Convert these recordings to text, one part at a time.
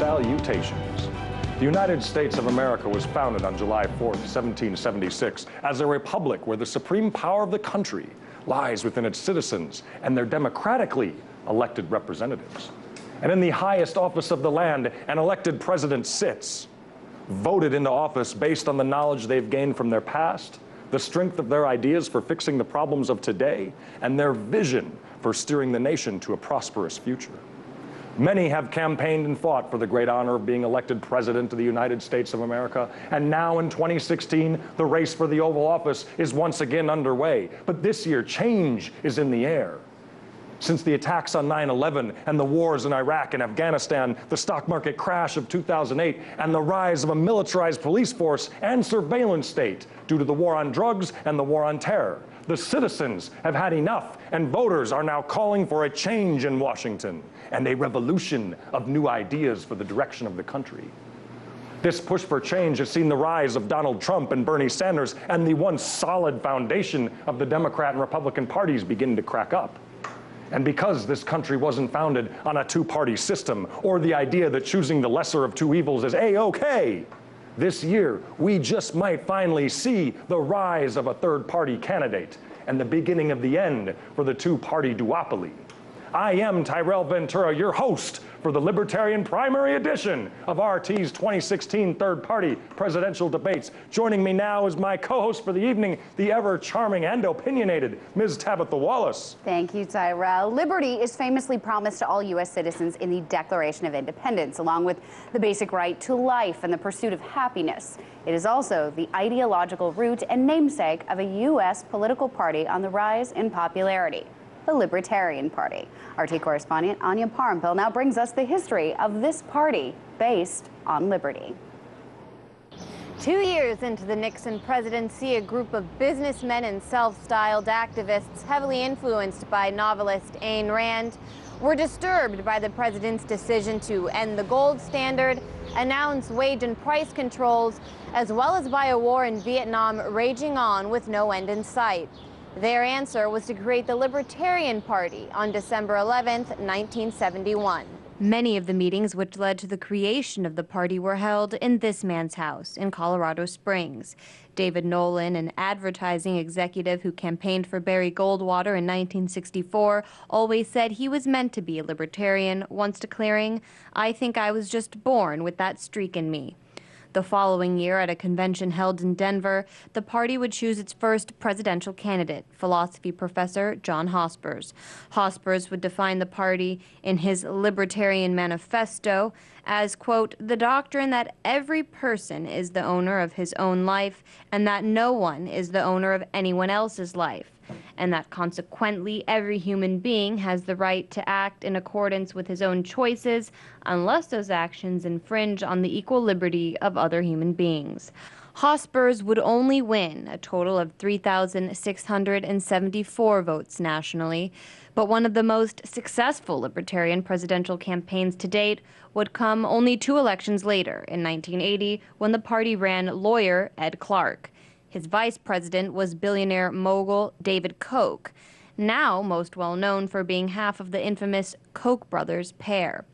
salutations. The United States of America was founded on July 4th, 1776, as a republic where the supreme power of the country lies within its citizens and their democratically elected representatives. And in the highest office of the land, an elected president sits, voted into office based on the knowledge they've gained from their past, the strength of their ideas for fixing the problems of today, and their vision for steering the nation to a prosperous future. Many have campaigned and fought for the great honor of being elected President of the United States of America, and now in 2016, the race for the Oval Office is once again underway. But this year, change is in the air. Since the attacks on 9/11 and the wars in Iraq and Afghanistan, the stock market crash of 2008, and the rise of a militarized police force and surveillance state due to the war on drugs and the war on terror, the citizens have had enough, and voters are now calling for a change in Washington and a revolution of new ideas for the direction of the country. This push for change has seen the rise of Donald Trump and Bernie Sanders, and the once solid foundation of the Democrat and Republican parties begin to crack up. And because this country wasn't founded on a two-party system or the idea that choosing the lesser of two evils is A-OK, this year we just might finally see the rise of a third-party candidate and the beginning of the end for the two-party duopoly. I am Tyrell Ventura, your host for the Libertarian primary edition of RT's 2016 third-party presidential debates. Joining me now is my co-host for the evening, the ever-charming and opinionated Ms. Tabitha Wallace. Thank you, Tyrell. Liberty is famously promised to all U.S. citizens in the Declaration of Independence, along with the basic right to life and the pursuit of happiness. It is also the ideological root and namesake of a U.S. political party on the rise in popularity, the Libertarian Party. RT correspondent Anya Parampil now brings us the history of this party based on liberty. 2 years into the Nixon presidency, a group of businessmen and self-styled activists heavily influenced by novelist Ayn Rand were disturbed by the president's decision to end the gold standard, announce wage and price controls, as well as by a war in Vietnam raging on with no end in sight. Their answer was to create the Libertarian Party on December 11, 1971. Many of the meetings which led to the creation of the party were held in this man's house in Colorado Springs. David Nolan, an advertising executive who campaigned for Barry Goldwater in 1964, always said he was meant to be a libertarian, once declaring, "I think I was just born with that streak in me." The following year, at a convention held in Denver, the party would choose its first presidential candidate, philosophy professor John Hospers. Hospers would define the party in his Libertarian Manifesto as, quote, "the doctrine that every person is the owner of his own life and that no one is the owner of anyone else's life, and that consequently every human being has the right to act in accordance with his own choices unless those actions infringe on the equal liberty of other human beings." Hospers would only win a total of 3,674 votes nationally, but one of the most successful Libertarian presidential campaigns to date would come only 2 elections later, in 1980, when the party ran lawyer Ed Clark. His vice president was billionaire mogul David Koch, now most well known for being half of the infamous Koch brothers pair.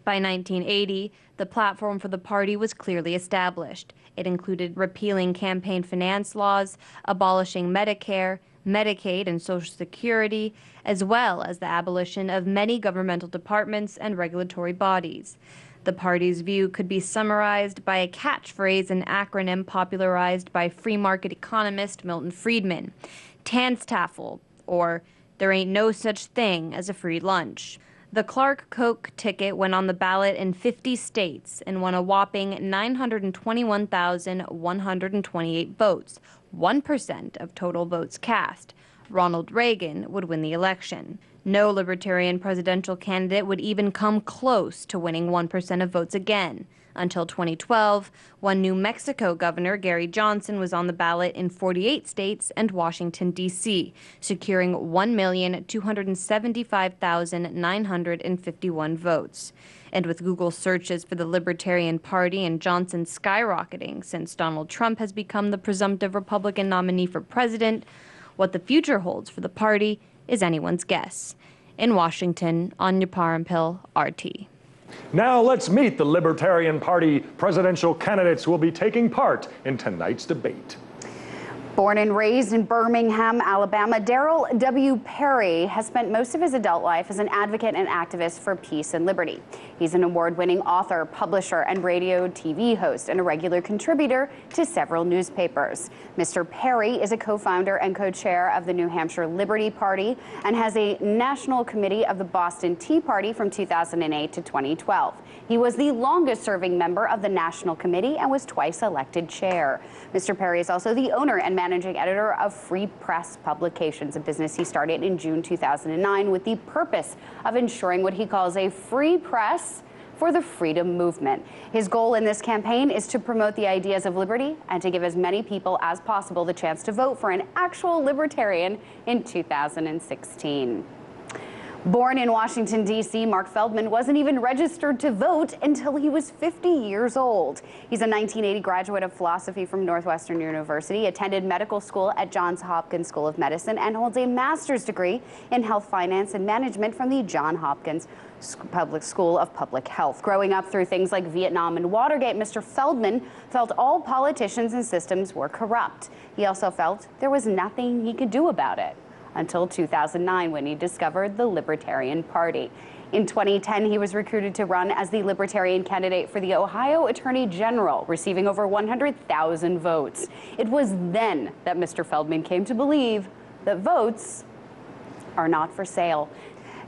By 1980, the platform for the party was clearly established. It included repealing campaign finance laws, abolishing Medicare, Medicaid, and Social Security, as well as the abolition of many governmental departments and regulatory bodies. The party's view could be summarized by a catchphrase, an acronym popularized by free market economist Milton Friedman: TANSTAFL, or "there ain't no such thing as a free lunch." The Clark-Koch ticket went on the ballot in 50 states and won a whopping 921,128 votes, 1% of total votes cast. Ronald Reagan would win the election. No Libertarian presidential candidate would even come close to winning 1% of votes again, until 2012, when New Mexico Governor Gary Johnson was on the ballot in 48 states and Washington, D.C., securing 1,275,951 votes. And with Google searches for the Libertarian Party and Johnson skyrocketing since Donald Trump has become the presumptive Republican nominee for president, what the future holds for the party is anyone's guess. In Washington, Anya Parampil, RT. Now let's meet the Libertarian Party presidential candidates who will be taking part in tonight's debate. Born and raised in Birmingham, Alabama, DARRYL W. Perry has spent most of his adult life as an advocate and activist for peace and liberty. He's an award-winning author, publisher, and radio TV host, and a regular contributor to several newspapers. Mr. Perry is a co-founder and co-chair of the New Hampshire Liberty Party and has a national committee of the Boston Tea Party from 2008 to 2012. He was the longest-serving member of the National Committee and was twice elected chair. Mr. Perry is also the owner and managing editor of Free Press Publications, a business he started in June 2009 with the purpose of ensuring what he calls a free press for the freedom movement. His goal in this campaign is to promote the ideas of liberty and to give as many people as possible the chance to vote for an actual libertarian in 2016. Born in Washington, D.C., Mark Feldman wasn't even registered to vote until he was 50 years old. He's a 1980 graduate of philosophy from Northwestern University, attended medical school at Johns Hopkins School of Medicine, and holds a master's degree in health finance and management from the Johns Hopkins Public School of Public Health. Growing up through things like Vietnam and Watergate, Mr. Feldman felt all politicians and systems were corrupt. He also felt there was nothing he could do about it, until 2009 when he discovered the Libertarian Party. In 2010, he was recruited to run as the Libertarian candidate for the Ohio Attorney General, receiving over 100,000 votes. It was then that Mr. Feldman came to believe that votes are not for sale.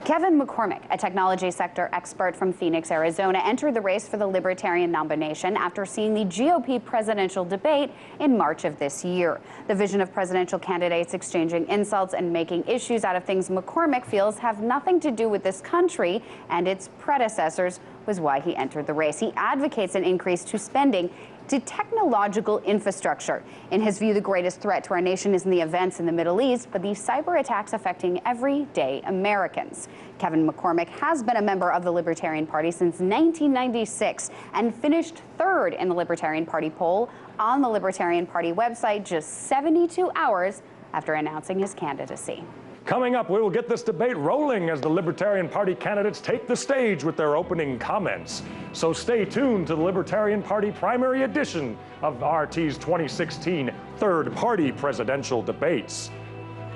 Kevin McCormick, a technology sector expert from Phoenix, Arizona, entered the race for the Libertarian nomination after seeing the GOP presidential debate in March of this year. The vision of presidential candidates exchanging insults and making issues out of things McCormick feels have nothing to do with this country and its predecessors was why he entered the race. He advocates an increase to spending to technological infrastructure. In his view, the greatest threat to our nation isn't the events in the Middle East, but the cyber attacks affecting everyday Americans. Kevin McCormick has been a member of the Libertarian Party since 1996 and finished third in the Libertarian Party poll on the Libertarian Party website just 72 hours after announcing his candidacy. Coming up, we will get this debate rolling as the Libertarian Party candidates take the stage with their opening comments. So stay tuned to the Libertarian Party primary edition of RT's 2016 third-party presidential debates.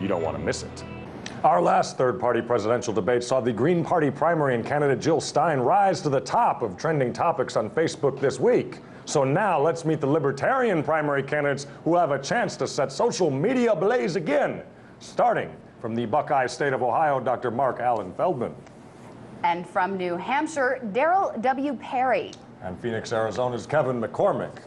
You don't want to miss it. Our last third-party presidential debate saw the Green Party primary and candidate Jill Stein rise to the top of trending topics on Facebook this week. So now let's meet the Libertarian primary candidates who have a chance to set social media ablaze again, starting from the Buckeye State of Ohio, Dr. MARC ALLAN FELDMAN. And from New Hampshire, DARRYL W. Perry. And Phoenix, Arizona's Kevin McCormick.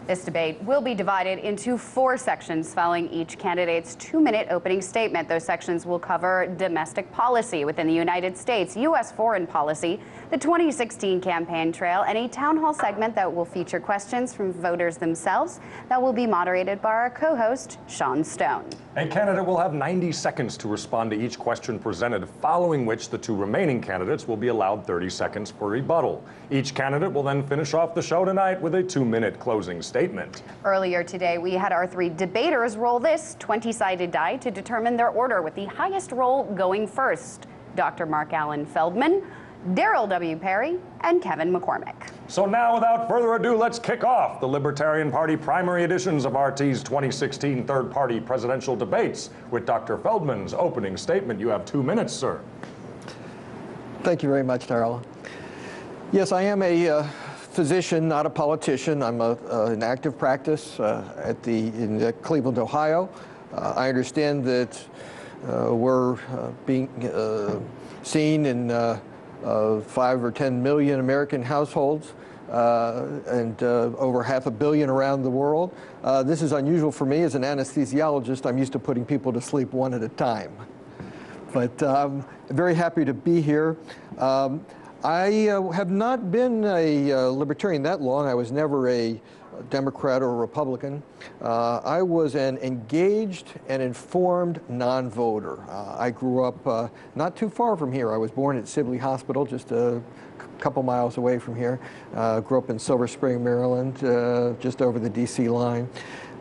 This debate will be divided into 4 sections following each candidate's 2-minute opening statement. Those sections will cover domestic policy within the United States, U.S. foreign policy, the 2016 campaign trail, and a town hall segment that will feature questions from voters themselves that will be moderated by our co-host, Sean Stone. A candidate will have 90 seconds to respond to each question presented, following which the 2 remaining candidates will be allowed 30 seconds for rebuttal. Each candidate will then finish off the show tonight with a 2-minute closing statement. Earlier today, we had our 3 debaters roll this 20-sided die to determine their order, with the highest roll going first: Dr. MARC ALLAN FELDMAN, DARRYL W. Perry, and Kevin McCormick. So now, without further ado, let's kick off the Libertarian Party primary editions of RT's 2016 third-party presidential debates with Dr. Feldman's opening statement. You have 2 minutes, sir. Thank you very much, DARRYL. Yes, I am a physician, not a politician. I'm in active practice in Cleveland, Ohio. I understand that we're being seen in 5 or 10 million American households and over $500 million around the world. This is unusual for me as an anesthesiologist. I'm used to putting people to sleep one at a time. But I'm very happy to be here. I have not been a libertarian that long. I was never a Democrat or a Republican. I was an engaged and informed non-voter. I grew up not too far from here. I was born at Sibley Hospital, just a couple miles away from here. Grew up in Silver Spring, Maryland, just over the DC line.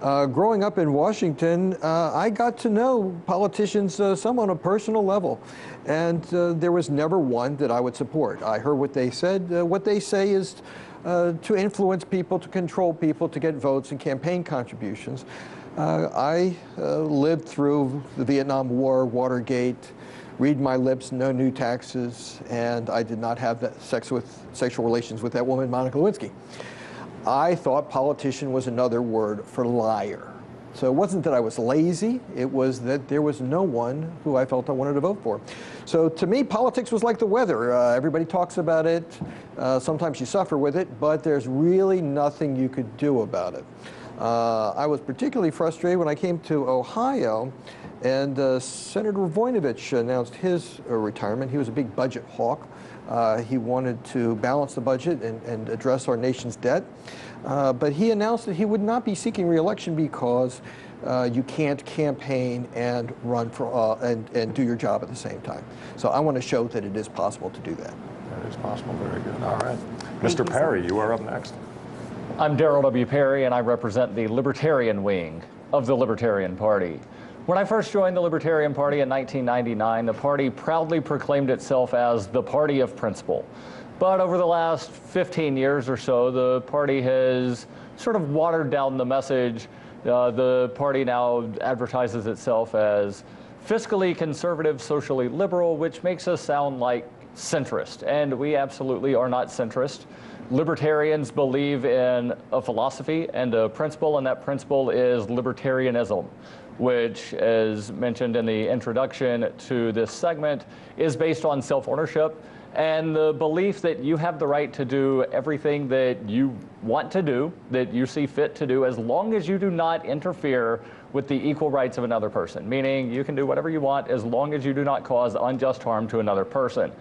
Growing up in Washington, I got to know politicians some on a personal level, and there was never one that I would support. I heard what they said. What they say is to influence people, to control people, to get votes and campaign contributions. I lived through the Vietnam War, Watergate, read my lips, no new taxes, and I did not have that sexual relations with that woman, Monica Lewinsky. I thought politician was another word for liar. So it wasn't that I was lazy, it was that there was no one who I felt I wanted to vote for. So to me, politics was like the weather. Everybody talks about it, sometimes you suffer with it, but there's really nothing you could do about it. I was particularly frustrated when I came to Ohio and Senator Voinovich announced his retirement. He was a big budget hawk. He wanted to balance the budget and address our nation's debt. But he announced that he would not be seeking re-election because you can't campaign and run for and do your job at the same time. So I want to show that it is possible to do that. That is possible. Very good. All right. Mr. Perry, you are up next. I'm Darryl W. Perry, and I represent the Libertarian wing of the Libertarian Party. When I first joined the Libertarian Party in 1999, the party proudly proclaimed itself as the party of principle. But over the last 15 years or so, the party has sort of watered down the message. The party now advertises itself as fiscally conservative, socially liberal, which makes us sound like centrist. And we absolutely are not centrist. Libertarians believe in a philosophy and a principle, and that principle is libertarianism, which, as mentioned in the introduction to this segment, is based on self-ownership and the belief that you have the right to do everything that you want to do, that you see fit to do, as long as you do not interfere with the equal rights of another person. Meaning you can do whatever you want as long as you do not cause unjust harm to another person.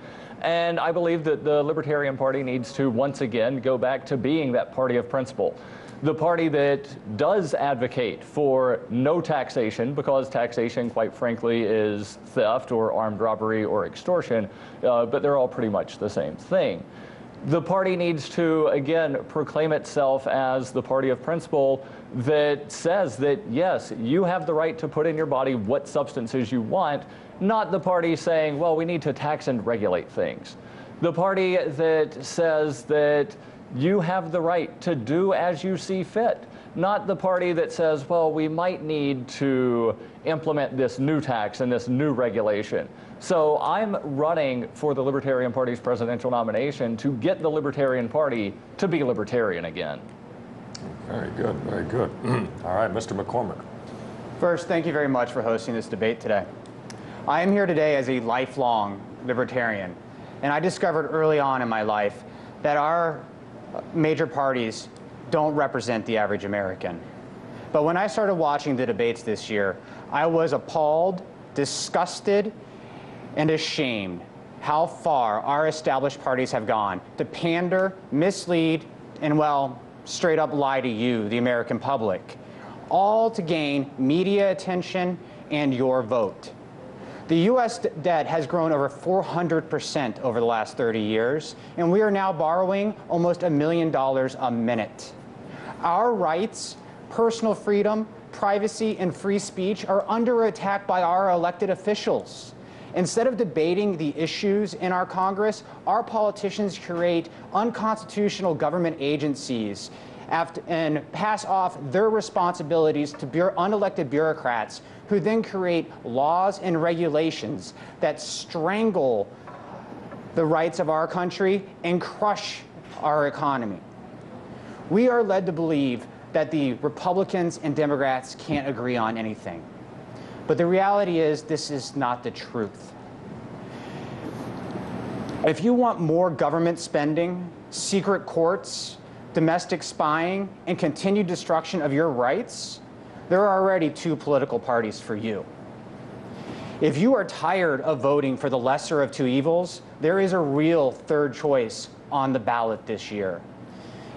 And I believe that the Libertarian Party needs to once again go back to being that party of principle. The party that does advocate for no taxation, because taxation, quite frankly, is theft or armed robbery or extortion, but they're all pretty much the same thing. The party needs to, again, proclaim itself as the party of principle that says that, yes, you have the right to put in your body what substances you want, not the party saying, well, we need to tax and regulate things. The party that says that you have the right to do as you see fit, not the party that says, well, we might need to implement this new tax and this new regulation. So I'm running for the Libertarian Party's presidential nomination to get the Libertarian Party to be libertarian again. Very good, very good. All right, Mr. McCormick. First, thank you very much for hosting this debate today. I am here today as a lifelong libertarian, and I discovered early on in my life that our major parties don't represent the average American. But when I started watching the debates this year, I was appalled, disgusted, and ashamed how far our established parties have gone to pander, mislead, and, well, straight up lie to you, the American public, all to gain media attention and your vote. The U.S. debt has grown over 400% over the last 30 years, and we are now borrowing almost $1 million a minute. Our rights, personal freedom, privacy, and free speech are under attack by our elected officials. Instead of debating the issues in our Congress, our politicians create unconstitutional government agencies and pass off their responsibilities to unelected bureaucrats who then create laws and regulations that strangle the rights of our country and crush our economy. We are led to believe that the Republicans and Democrats can't agree on anything. But the reality is this is not the truth. If you want more government spending, secret courts, domestic spying, and continued destruction of your rights, there are already two political parties for you. If you are tired of voting for the lesser of two evils, there is a real third choice on the ballot this year.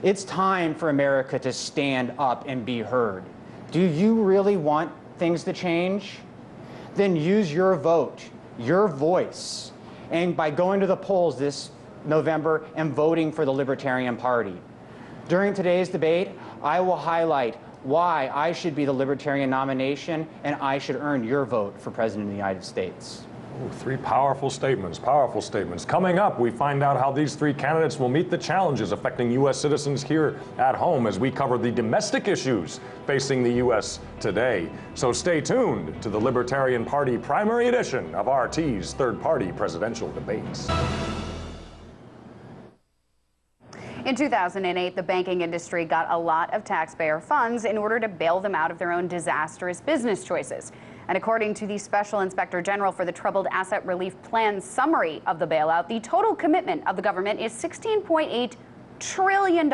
It's time for America to stand up and be heard. Do you really want things to change? Then use your vote, your voice, and by going to the polls this November and voting for the Libertarian Party. During today's debate, I will highlight why I should be the Libertarian nomination and I should earn your vote for President of the United States. Ooh, three powerful statements, powerful statements. Coming up, we find out how these three candidates will meet the challenges affecting U.S. citizens here at home as we cover the domestic issues facing the U.S. today. So stay tuned to the Libertarian Party primary edition of RT's third-party presidential debates. In 2008, the banking industry got a lot of taxpayer funds in order to bail them out of their own disastrous business choices. And according to the Special Inspector General for the Troubled Asset Relief Plan summary of the bailout, the total commitment of the government is $16.8 trillion,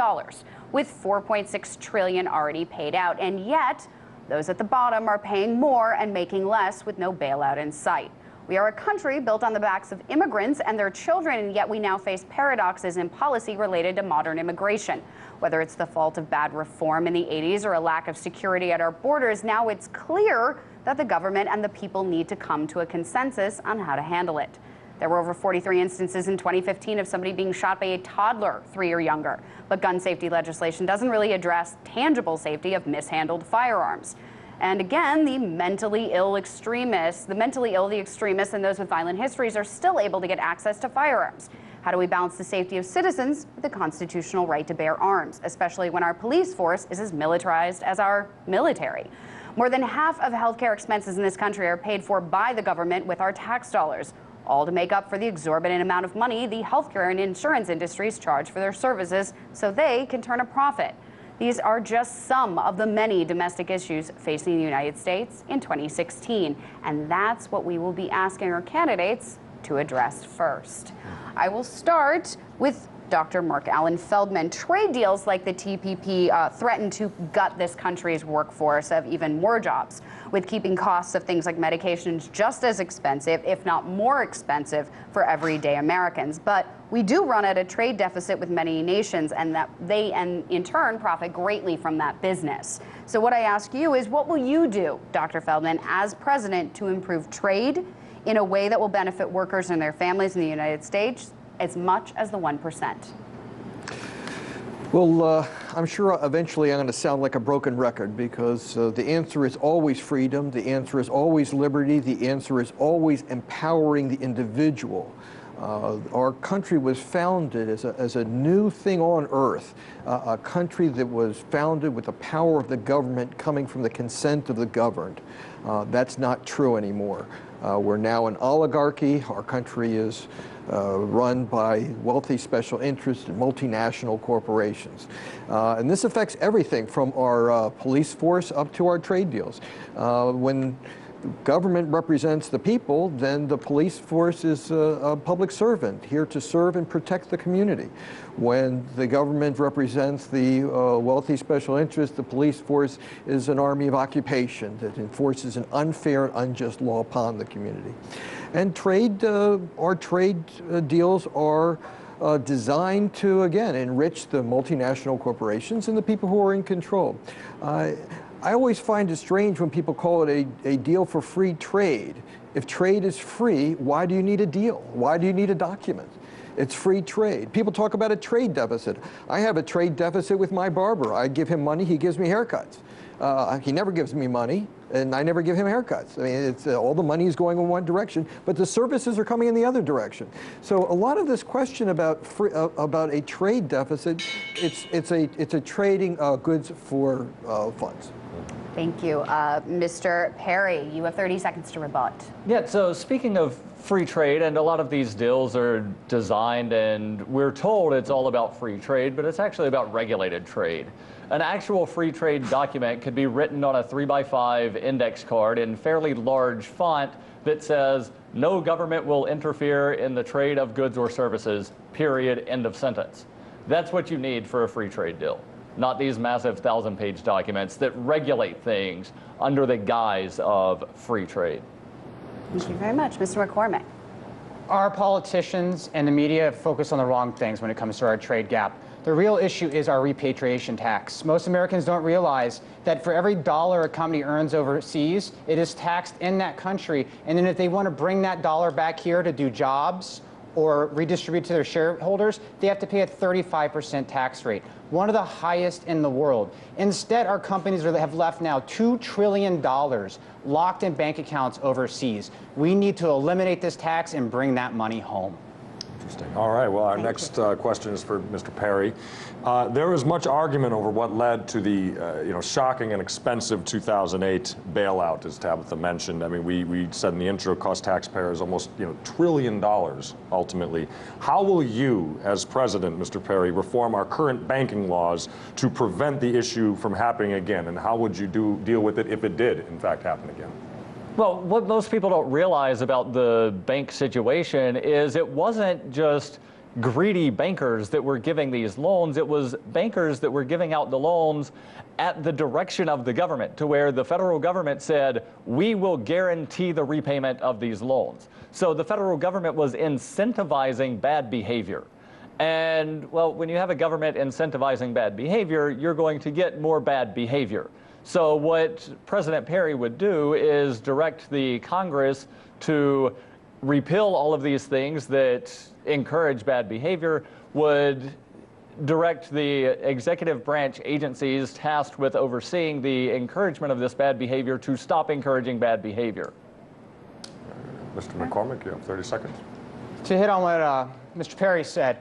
with $4.6 trillion already paid out. And yet, those at the bottom are paying more and making less with no bailout in sight. We are a country built on the backs of immigrants and their children, and yet we now face paradoxes in policy related to modern immigration. Whether it's the fault of bad reform in the 80s or a lack of security at our borders, now it's clear that the government and the people need to come to a consensus on how to handle it. There were over 43 instances in 2015 of somebody being shot by a toddler 3 or younger. But gun safety legislation doesn't really address tangible safety of mishandled firearms. And again, the mentally ill, the extremists, and those with violent histories are still able to get access to firearms. How do we balance the safety of citizens with the constitutional right to bear arms, especially when our police force is as militarized as our military? More than half of healthcare expenses in this country are paid for by the government with our tax dollars, all to make up for the exorbitant amount of money the healthcare and insurance industries charge for their services so they can turn a profit. These are just some of the many domestic issues facing the United States in 2016, and that's what we will be asking our candidates to address first. I will start with Dr. MARC ALLAN FELDMAN. Trade deals like the TPP threaten to gut this country's workforce of even more jobs, with keeping costs of things like medications just as expensive, if not more expensive, for everyday Americans. But we do run at a trade deficit with many nations, and that they, and in turn, profit greatly from that business. So what I ask you is, what will you do, Dr. Feldman, as president, to improve trade in a way that will benefit workers and their families in the United States as much as the 1%? Well, I'm sure eventually I'm going to sound like a broken record, because the answer is always freedom, the answer is always liberty, the answer is always empowering the individual. Our country was founded as a new thing on earth, a country that was founded with the power of the government coming from the consent of the governed. That's not true anymore. We're now an oligarchy. Our country is run by wealthy special interests and multinational corporations. And this affects everything from our police force up to our trade deals. When the government represents the people, then the police force is a public servant, here to serve and protect the community. When the government represents the wealthy special interest, the police force is an army of occupation that enforces an unfair and unjust law upon the community. And our trade deals are designed to, again, enrich the multinational corporations and the people who are in control. I always find it strange when people call it a deal for free trade. If trade is free, why do you need a deal? Why do you need a document? It's free trade. People talk about a trade deficit. I have a trade deficit with my barber. I give him money, he gives me haircuts. He never gives me money, and I never give him haircuts. I mean, it's all the money is going in one direction, but the services are coming in the other direction. So a lot of this question about a trade deficit, it's a trading goods for funds. Thank you. Mr. Perry, you have 30 seconds to rebut. Yeah, so speaking of free trade, and a lot of these deals are designed, and we're told it's all about free trade, but it's actually about regulated trade. An actual free trade document could be written on a 3x5 index card in fairly large font that says, no government will interfere in the trade of goods or services, period, end of sentence. That's what you need for a free trade deal, not these massive 1,000-page documents that regulate things under the guise of free trade. Thank you very much. Mr. McCormick. Our politicians and the media focus on the wrong things when it comes to our trade gap. The real issue is our repatriation tax. Most Americans don't realize that for every dollar a company earns overseas, it is taxed in that country. And then if they want to bring that dollar back here to do jobs or redistribute to their shareholders, they have to pay a 35% tax rate, one of the highest in the world. Instead, our companies have left now $2 trillion locked in bank accounts overseas. We need to eliminate this tax and bring that money home. Interesting. All right. Well, our next question is for Mr. Perry. There was much argument over what led to the shocking and expensive 2008 bailout, as Tabitha mentioned. I mean, we said in the intro, cost taxpayers almost $1 trillion ultimately. How will you, as president, Mr. Perry, reform our current banking laws to prevent the issue from happening again? And how would you deal with it if it did, in fact, happen again? Well, what most people don't realize about the bank situation is it wasn't just greedy bankers that were giving these loans. It was bankers that were giving out the loans at the direction of the government, to where the federal government said, we will guarantee the repayment of these loans. So the federal government was incentivizing bad behavior. And, well, when you have a government incentivizing bad behavior, you're going to get more bad behavior. So what President Perry would do is direct the Congress to repeal all of these things that encourage bad behavior, would direct the executive branch agencies tasked with overseeing the encouragement of this bad behavior to stop encouraging bad behavior. Mr. McCormick, you have 30 seconds. To hit on what Mr. Perry said,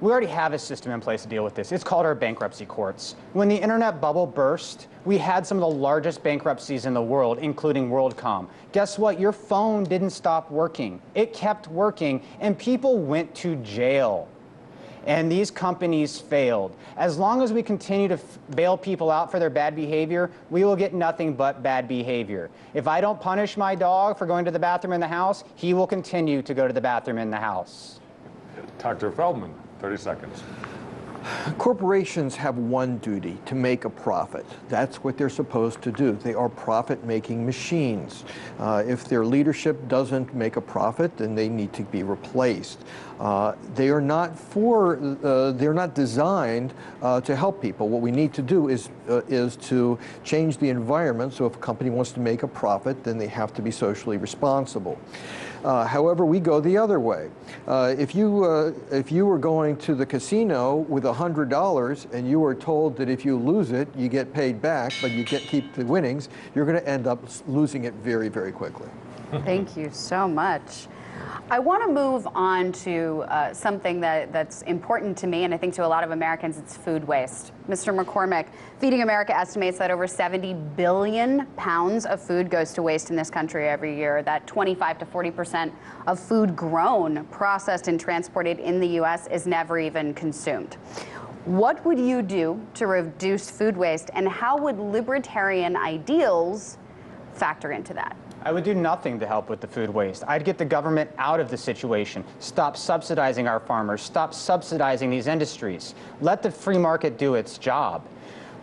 we already have a system in place to deal with this. It's called our bankruptcy courts. When the internet bubble burst, we had some of the largest bankruptcies in the world, including WorldCom. Guess what? Your phone didn't stop working. It kept working, and people went to jail. And these companies failed. As long as we continue to bail people out for their bad behavior, we will get nothing but bad behavior. If I don't punish my dog for going to the bathroom in the house, he will continue to go to the bathroom in the house. Dr. Feldman, 30 seconds. Corporations have one duty: to make a profit. That's what they're supposed to do. They are profit-making machines. If their leadership doesn't make a profit, then they need to be replaced. They are not they're not designed to help people. What we need to do is to change the environment. So if a company wants to make a profit, then they have to be socially responsible. However, we go the other way. If you were going to the casino with $100 and you were told that if you lose it, you get paid back, but you keep the winnings, you're going to end up losing it very, very quickly. Thank you so much. I want to move on to something that's important to me, and I think to a lot of Americans. It's food waste. Mr. McCormick, Feeding America estimates that over 70 billion pounds of food goes to waste in this country every year. That 25 to 40% of food grown, processed, and transported in the U.S. is never even consumed. What would you do to reduce food waste, and how would libertarian ideals factor into that? I would do nothing to help with the food waste. I'd get the government out of the situation, stop subsidizing our farmers, stop subsidizing these industries. Let the free market do its job.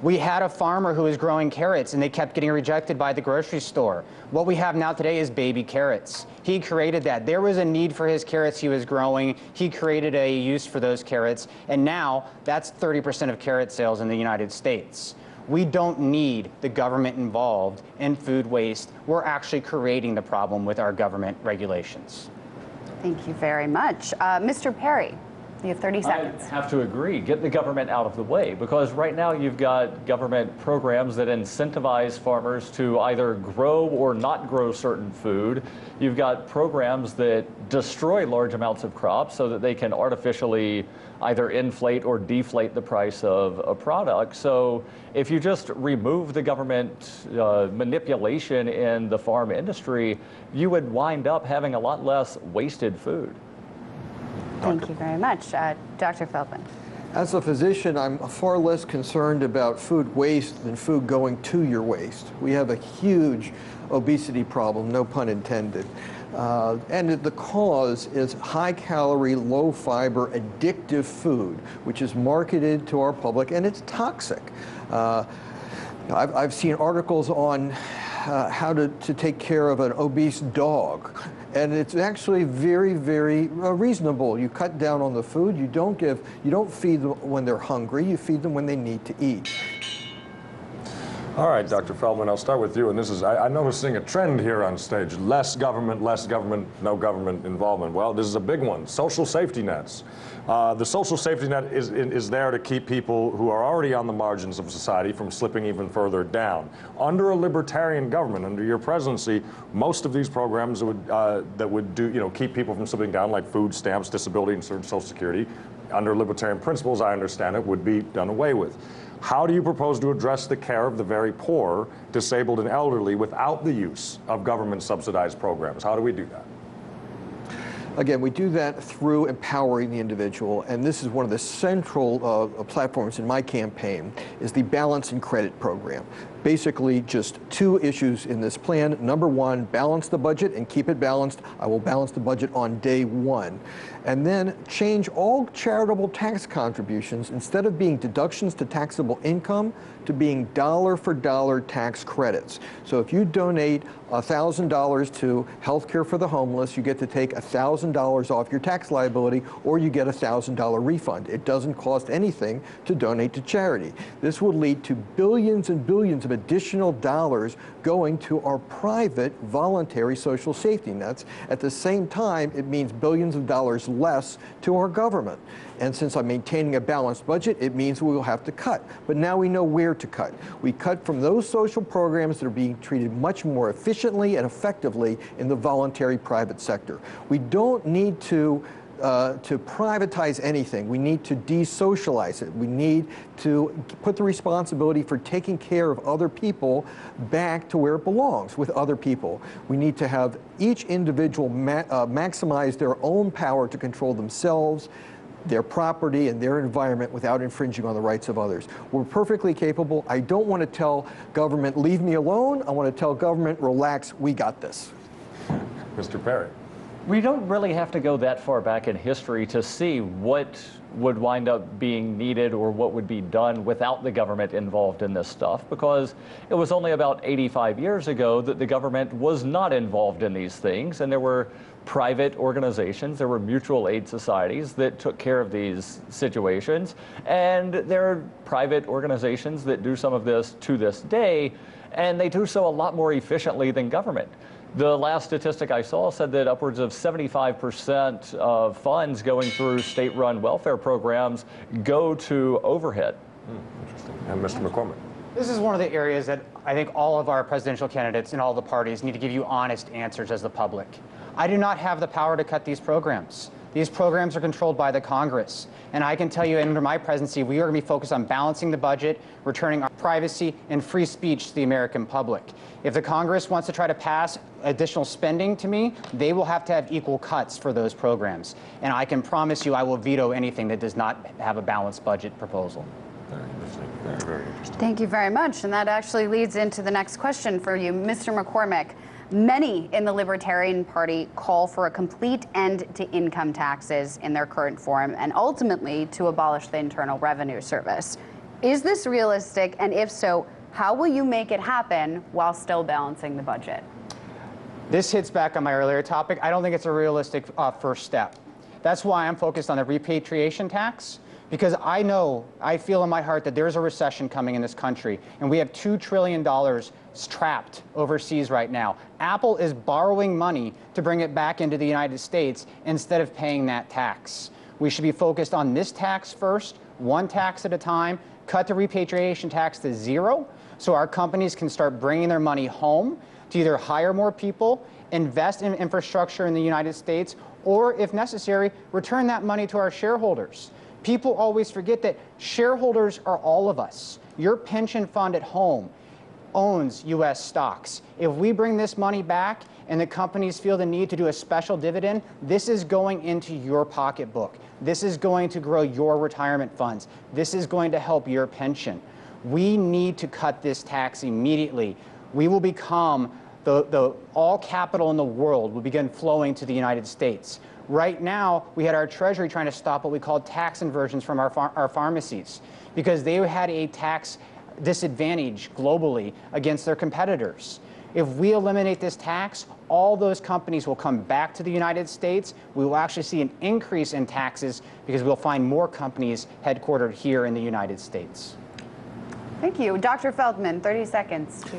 We had a farmer who was growing carrots and they kept getting rejected by the grocery store. What we have now today is baby carrots. He created that. There was a need for his carrots he was growing. He created a use for those carrots, and now that's 30% of carrot sales in the United States. We don't need the government involved in food waste. We're actually creating the problem with our government regulations. Thank you very much. Mr. Perry, you have 30 seconds. I have to agree. Get the government out of the way, because right now you've got government programs that incentivize farmers to either grow or not grow certain food. You've got programs that destroy large amounts of crops so that they can artificially either inflate or deflate the price of a product. So if you just remove the government manipulation in the farm industry, you would wind up having a lot less wasted food. Thank you very much. Dr. Feldman. As a physician, I'm far less concerned about food waste than food going to your waste. We have a huge obesity problem, no pun intended. And the cause is high-calorie, low-fiber, addictive food, which is marketed to our public, and it's toxic. I've seen articles on how to take care of an obese dog, and it's actually very, very reasonable. You cut down on the food. You don't feed them when they're hungry. You feed them when they need to eat. All right, Dr. Feldman, I'll start with you. And this is, I'm noticing a trend here on stage. Less government, no government involvement. Well, this is a big one. Social safety nets. The social safety net is there to keep people who are already on the margins of society from slipping even further down. Under a libertarian government, under your presidency, most of these programs that would do, keep people from slipping down, like food stamps, disability, and Social Security, under libertarian principles, I understand it, would be done away with. How do you propose to address the care of the very poor, disabled, and elderly without the use of government-subsidized programs? How do we do that? Again, we do that through empowering the individual, and this is one of the central platforms in my campaign, is the Balance and Credit program. Basically, just two issues in this plan. Number one, balance the budget and keep it balanced. I will balance the budget on day one. And then change all charitable tax contributions, instead of being deductions to taxable income, to being dollar-for-dollar tax credits. So if you donate $1,000 to health care for the homeless, you get to take $1,000 off your tax liability, or you get a $1,000 refund. It doesn't cost anything to donate to charity. This will lead to billions and billions of additional dollars going to our private voluntary social safety nets. At the same time, it means billions of dollars less to our government. And since I'm maintaining a balanced budget, it means we will have to cut. But now we know where to cut. We cut from those social programs that are being treated much more efficiently and effectively in the voluntary private sector. We don't need to privatize anything. We need to desocialize it. We need to put the responsibility for taking care of other people back to where it belongs, with other people. We need to have each individual maximize their own power to control themselves, their property, and their environment without infringing on the rights of others. We're perfectly capable. I don't want to tell government, leave me alone. I want to tell government, relax, we got this. Mr. Perry. We don't really have to go that far back in history to see what would wind up being needed or what would be done without the government involved in this stuff, because it was only about 85 years ago that the government was not involved in these things, and there were private organizations, there were mutual aid societies that took care of these situations, and there are private organizations that do some of this to this day, and they do so a lot more efficiently than government. The last statistic I saw said that upwards of 75% of funds going through state-run welfare programs go to overhead. Interesting. And Mr. McCormick. This is one of the areas that I think all of our presidential candidates in all the parties need to give you honest answers as the public. I do not have the power to cut these programs. These programs are controlled by the Congress. And I can tell you, under my presidency, we are going to be focused on balancing the budget, returning our privacy and free speech to the American public. If the Congress wants to try to pass additional spending to me, they will have to have equal cuts for those programs. And I can promise you I will veto anything that does not have a balanced budget proposal. Very interesting. Very, very interesting. Thank you very much. And that actually leads into the next question for you, Mr. McCormick. Many in the Libertarian Party call for a complete end to income taxes in their current form and ultimately to abolish the Internal Revenue Service. Is this realistic? And if so, how will you make it happen while still balancing the budget? This hits back on my earlier topic. I don't think it's a realistic first step. That's why I'm focused on the repatriation tax, because I feel in my heart that there's a recession coming in this country, and we have $2 trillion trapped overseas right now. Apple is borrowing money to bring it back into the United States instead of paying that tax. We should be focused on this tax first, one tax at a time, cut the repatriation tax to zero so our companies can start bringing their money home to either hire more people, invest in infrastructure in the United States, or if necessary, return that money to our shareholders. People always forget that shareholders are all of us. Your pension fund at home owns U.S. stocks. If we bring this money back and the companies feel the need to do a special dividend, this is going into your pocketbook. This is going to grow your retirement funds. This is going to help your pension. We need to cut this tax immediately. We will become all capital in the world will begin flowing to the United States. Right now, we had our Treasury trying to stop what we called tax inversions from our pharmacies because they had a tax disadvantage globally against their competitors. If we eliminate this tax, all those companies will come back to the United States. We will actually see an increase in taxes because we'll find more companies headquartered here in the United States. Thank you. Dr. Feldman, 30 seconds to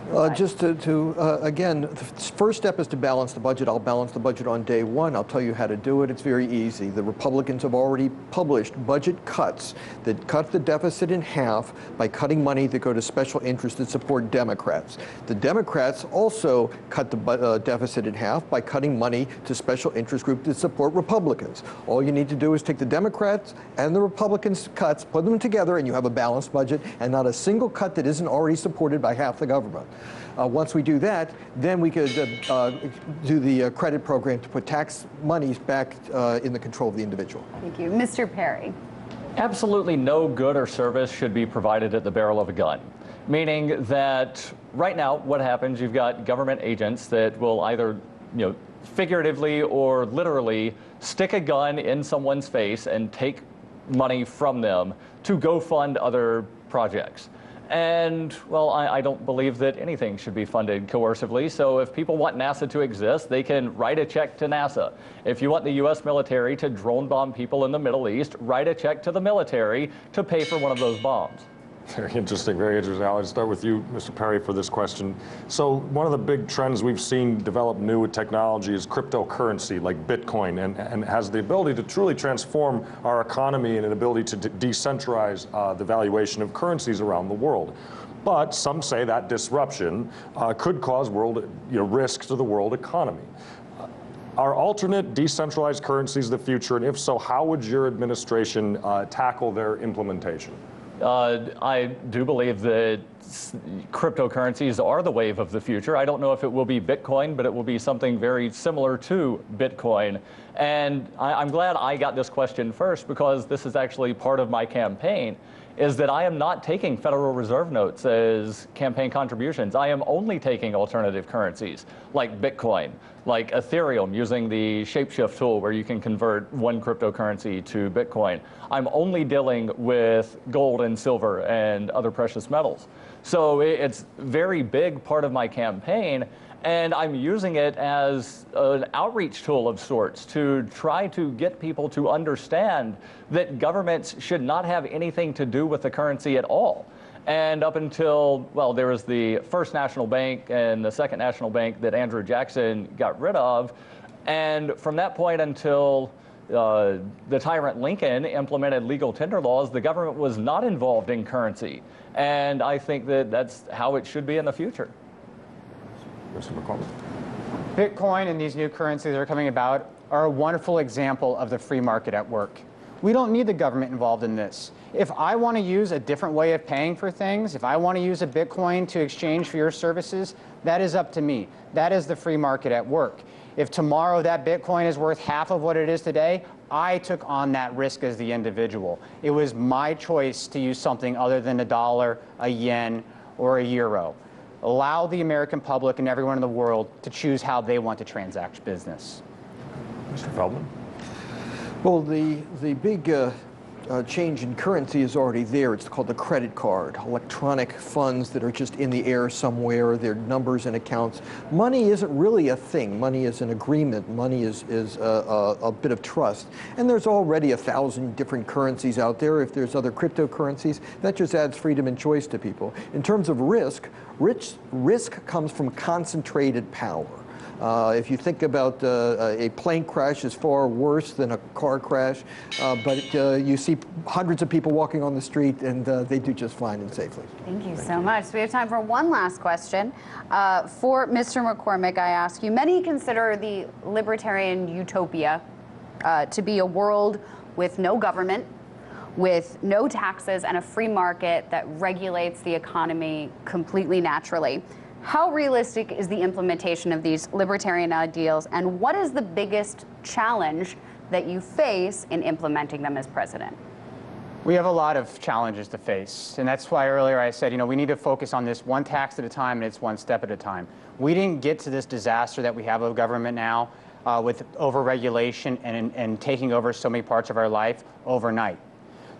reply. Just again, the first step is to balance the budget. I'll balance the budget on day one. I'll tell you how to do it. It's very easy. The Republicans have already published budget cuts that cut the deficit in half by cutting money that go to special interests that support Democrats. The Democrats also cut the deficit in half by cutting money to special interest groups that support Republicans. All you need to do is take the Democrats and the Republicans' cuts, put them together, and you have a balanced budget, and not a single cut that isn't already supported by half the government. Once we do that, then we could do the credit program to put tax monies back in the control of the individual. Thank you. Mr. Perry. Absolutely no good or service should be provided at the barrel of a gun. Meaning that right now, what happens, you've got government agents that will either, figuratively or literally stick a gun in someone's face and take money from them to go fund other projects. And, well, I don't believe that anything should be funded coercively. So if people want NASA to exist, they can write a check to NASA. If you want the U.S. military to drone bomb people in the Middle East, write a check to the military to pay for one of those bombs. Very interesting, very interesting. I'll start with you, Mr. Perry, for this question. So one of the big trends we've seen develop new with technology is cryptocurrency, like Bitcoin, and has the ability to truly transform our economy and an ability to decentralize the valuation of currencies around the world. But some say that disruption could cause risk to the world economy. Are alternate decentralized currencies the future? And if so, how would your administration tackle their implementation? I do believe that cryptocurrencies are the wave of the future. I don't know if it will be Bitcoin, but it will be something very similar to Bitcoin. And I'm glad I got this question first, because this is actually part of my campaign, is that I am not taking Federal Reserve notes as campaign contributions. I am only taking alternative currencies like Bitcoin, like Ethereum, using the Shapeshift tool where you can convert one cryptocurrency to Bitcoin. I'm only dealing with gold and silver and other precious metals. So it's a very big part of my campaign, and I'm using it as an outreach tool of sorts to try to get people to understand that governments should not have anything to do with the currency at all. And up until, well, there was the First National Bank and the Second National Bank that Andrew Jackson got rid of. And from that point until the tyrant Lincoln implemented legal tender laws, the government was not involved in currency. And I think that that's how it should be in the future. Mr. McCormick. Bitcoin and these new currencies that are coming about are a wonderful example of the free market at work. We don't need the government involved in this. If I want to use a different way of paying for things, if I want to use a Bitcoin to exchange for your services, that is up to me. That is the free market at work. If tomorrow that Bitcoin is worth half of what it is today, I took on that risk as the individual. It was my choice to use something other than a dollar, a yen, or a euro. Allow the American public and everyone in the world to choose how they want to transact business. Mr. Feldman. Well, the big change in currency is already there. It's called the credit card, electronic funds that are just in the air somewhere. They're numbers and accounts. Money isn't really a thing. Money is an agreement. Money is a bit of trust. And there's already 1,000 different currencies out there. If there's other cryptocurrencies, that just adds freedom and choice to people. In terms of risk comes from concentrated power. If you think about a plane crash is far worse than a car crash, but you see hundreds of people walking on the street, and they do just fine and safely. Thank you so much. So we have time for one last question. For Mr. McCormick, I ask you, many consider the libertarian utopia to be a world with no government, with no taxes, and a free market that regulates the economy completely naturally. How realistic is the implementation of these libertarian ideals, and what is the biggest challenge that you face in implementing them as president? We have a lot of challenges to face, and that's why earlier I said, we need to focus on this one tax at a time, and it's one step at a time. We didn't get to this disaster that we have of government now with over-regulation and taking over so many parts of our life overnight.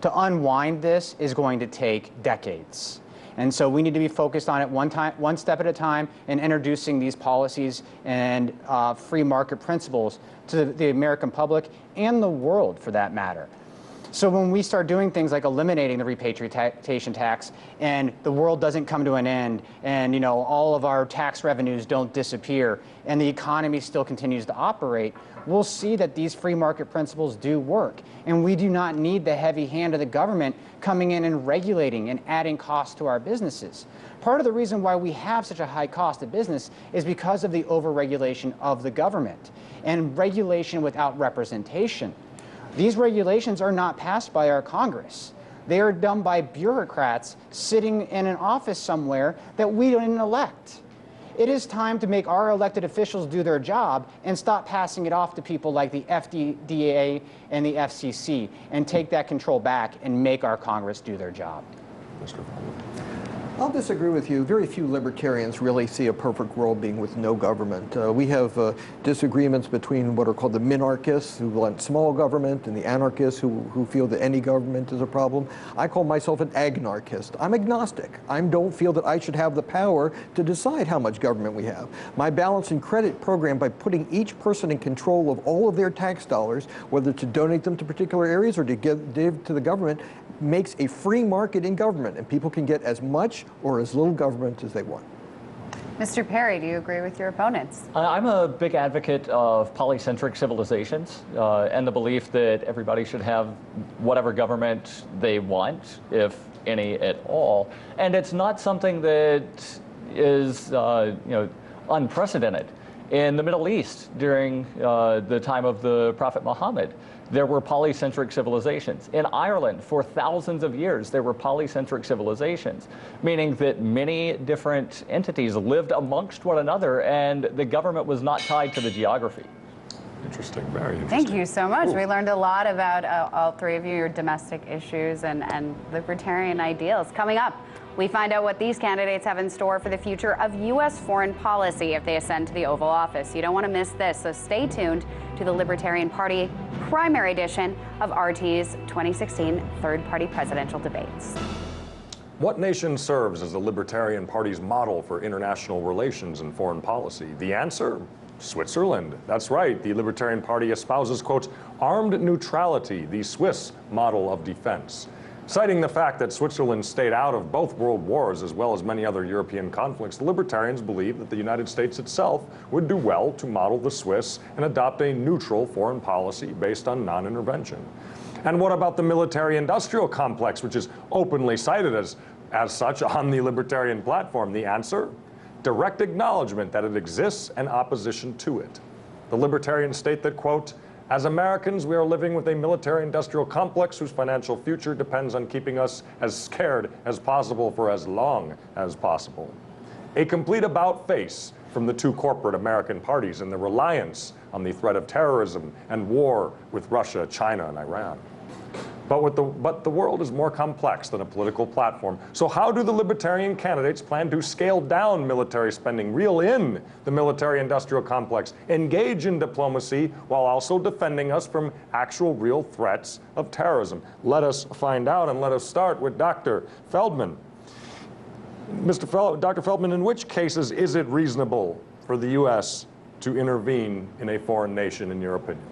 To unwind this is going to take decades. And so we need to be focused on it one step at a time, and introducing these policies and free market principles to the American public and the world, for that matter. So when we start doing things like eliminating the repatriation tax and the world doesn't come to an end and all of our tax revenues don't disappear and the economy still continues to operate, we'll see that these free market principles do work. And we do not need the heavy hand of the government coming in and regulating and adding costs to our businesses. Part of the reason why we have such a high cost of business is because of the overregulation of the government and regulation without representation. These regulations are not passed by our Congress. They are done by bureaucrats sitting in an office somewhere that we didn't elect. It is time to make our elected officials do their job and stop passing it off to people like the FDA and the FCC and take that control back and make our Congress do their job. Mr. Feldman. I'll disagree with you. Very few libertarians really see a perfect world being with no government. We have disagreements between what are called the minarchists, who want small government, and the anarchists who feel that any government is a problem. I call myself an agnarchist. I'm agnostic. I don't feel that I should have the power to decide how much government we have. My balance and credit program, by putting each person in control of all of their tax dollars, whether to donate them to particular areas or to give to the government, makes a free market in government, and people can get as much or as little government as they want. Mr. Perry, do you agree with your opponents? I'm a big advocate of polycentric civilizations and the belief that everybody should have whatever government they want, if any at all. And it's not something that is unprecedented. In the Middle East, during the time of the Prophet Muhammad, there were polycentric civilizations. In Ireland, for thousands of years, there were polycentric civilizations, meaning that many different entities lived amongst one another, and the government was not tied to the geography. Interesting, very interesting. Thank you so much. Ooh. We learned a lot about all three of you, your domestic issues and libertarian ideals. Coming up, we find out what these candidates have in store for the future of U.S. foreign policy if they ascend to the Oval Office. You don't want to miss this, so stay tuned to the Libertarian Party primary edition of RT's 2016 third-party presidential debates. What nation serves as the Libertarian Party's model for international relations and foreign policy? The answer? Switzerland. That's right. The Libertarian Party espouses, quote, armed neutrality, the Swiss model of defense. Citing the fact that Switzerland stayed out of both world wars as well as many other European conflicts, the Libertarians believe that the United States itself would do well to model the Swiss and adopt a neutral foreign policy based on non-intervention. And what about the military-industrial complex, which is openly cited as such on the Libertarian platform? The answer? Direct acknowledgement that it exists and opposition to it. The Libertarians state that, quote, as Americans, we are living with a military-industrial complex whose financial future depends on keeping us as scared as possible for as long as possible. A complete about-face from the two corporate American parties and the reliance on the threat of terrorism and war with Russia, China, and Iran. But the world is more complex than a political platform. So how do the Libertarian candidates plan to scale down military spending, reel in the military-industrial complex, engage in diplomacy, while also defending us from actual real threats of terrorism? Let us find out, and let us start with Dr. Feldman. Dr. Feldman, in which cases is it reasonable for the U.S. to intervene in a foreign nation, in your opinion?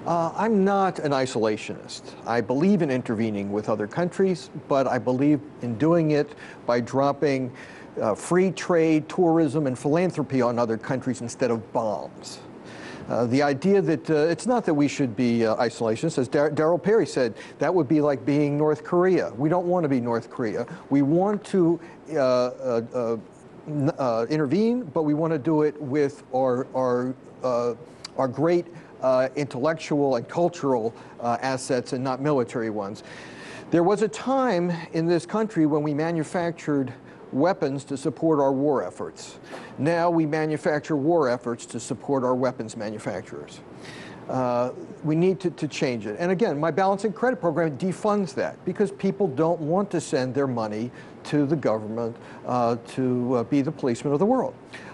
I'm not an isolationist. I believe in intervening with other countries, but I believe in doing it by dropping free trade, tourism, and philanthropy on other countries instead of bombs. The idea that it's not that we should be isolationists. As DARRYL Perry said, that would be like being North Korea. We don't want to be North Korea. We want to intervene, but we want to do it with our great intellectual and cultural assets and not military ones. There was a time in this country when we manufactured weapons to support our war efforts. Now we manufacture war efforts to support our weapons manufacturers. We need to change it. And again, my balance and credit program defunds that because people don't want to send their money to the government to be the policeman of the world.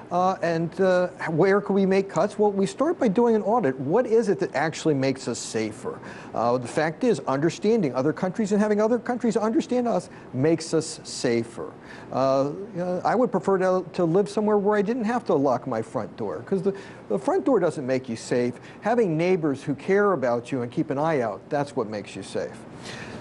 Where can we make cuts? Well, we start by doing an audit. What is it that actually makes us safer? The fact is, understanding other countries and having other countries understand us makes us safer. I would prefer to live somewhere where I didn't have to lock my front door, because The front door doesn't make you safe. Having neighbors who care about you and keep an eye out, that's what makes you safe.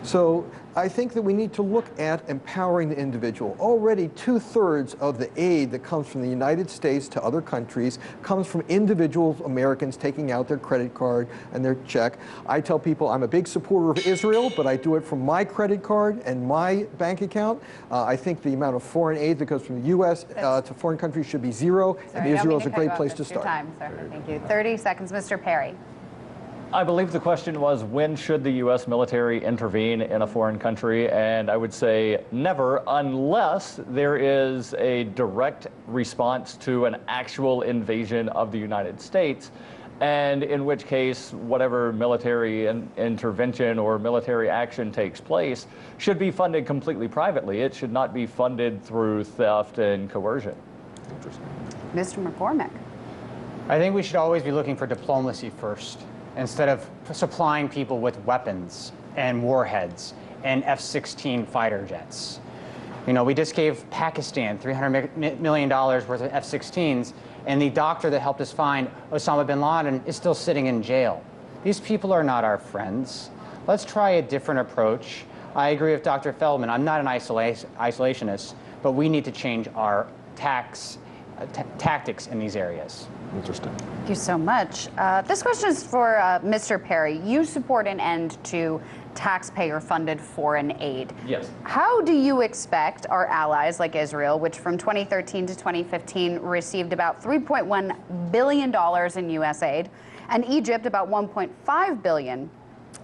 So I think that we need to look at empowering the individual. Already 2/3 of the aid that comes from the United States to other countries comes from individual Americans taking out their credit card and their check. I tell people I'm a big supporter of Israel, but I do it from my credit card and my bank account. I think the amount of foreign aid that goes from the U.S. To foreign countries should be zero, and Israel is a great place to start. Your time, sir. Thank you. 30 seconds, Mr. Perry. I believe the question was, when should the U.S. military intervene in a foreign country? And I would say never, unless there is a direct response to an actual invasion of the United States, and in which case whatever military intervention or military action takes place should be funded completely privately. It should not be funded through theft and coercion. Mr. McCormick. I think we should always be looking for diplomacy first, instead of supplying people with weapons and warheads and F-16 fighter jets. You know, we just gave Pakistan $300 million worth of F-16s, and the doctor that helped us find Osama bin Laden is still sitting in jail. These people are not our friends. Let's try a different approach. I agree with Dr. Feldman. I'm not an isolationist, but we need to change our tactics in these areas. Interesting. Thank you so much. This question is for Mr. Perry. You support an end to taxpayer-funded foreign aid. Yes. How do you expect our allies like Israel, which from 2013 to 2015 received about $3.1 billion in U.S. aid, and Egypt about $1.5 billion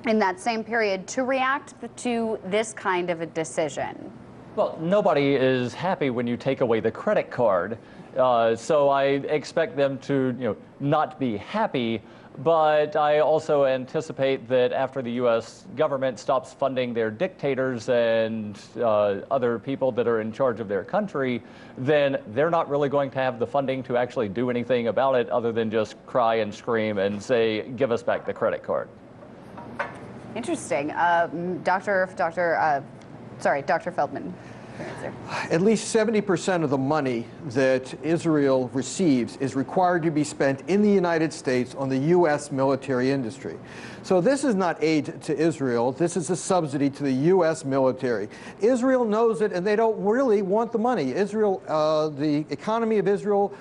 in that same period, to react to this kind of a decision? Well, nobody is happy when you take away the credit card. So I expect them to, not be happy, but I also anticipate that after the U.S. government stops funding their dictators and other people that are in charge of their country, then they're not really going to have the funding to actually do anything about it other than just cry and scream and say, give us back the credit card. Interesting. Dr. Feldman. At least 70% of the money that Israel receives is required to be spent in the United States on the U.S. military industry. So this is not aid to Israel. This is a subsidy to the U.S. military. Israel knows it, and they don't really want the money. The economy of Israel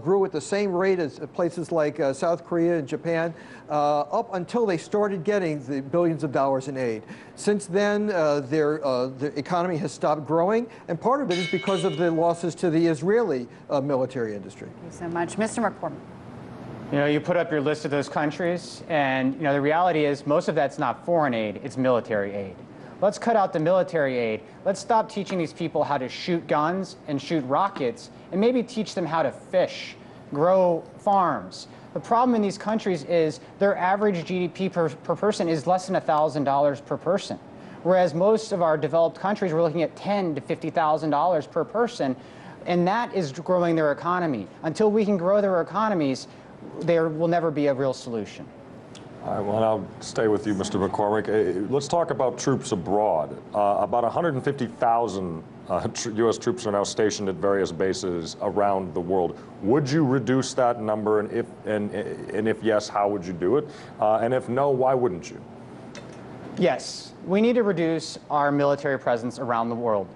grew at the same rate as places like South Korea and Japan up until they started getting the billions of dollars in aid. Since then, the economy has stopped growing, and part of it is because of the losses to the Israeli military industry. Thank you so much. Mr. McCormick. You put up your list of those countries, and the reality is most of that's not foreign aid, it's military aid. Let's cut out the military aid. Let's stop teaching these people how to shoot guns and shoot rockets, and maybe teach them how to fish, grow farms. The problem in these countries is their average GDP per person is less than $1,000 per person. Whereas most of our developed countries, we're looking at $10,000 to $50,000 per person, and that is growing their economy. Until we can grow their economies, there will never be a real solution. All right, well, I'll stay with you, Mr. McCormick. Let's talk about troops abroad. About 150,000 U.S. troops are now stationed at various bases around the world. Would you reduce that number, and if yes, how would you do it? And if no, why wouldn't you? Yes, we need to reduce our military presence around the world.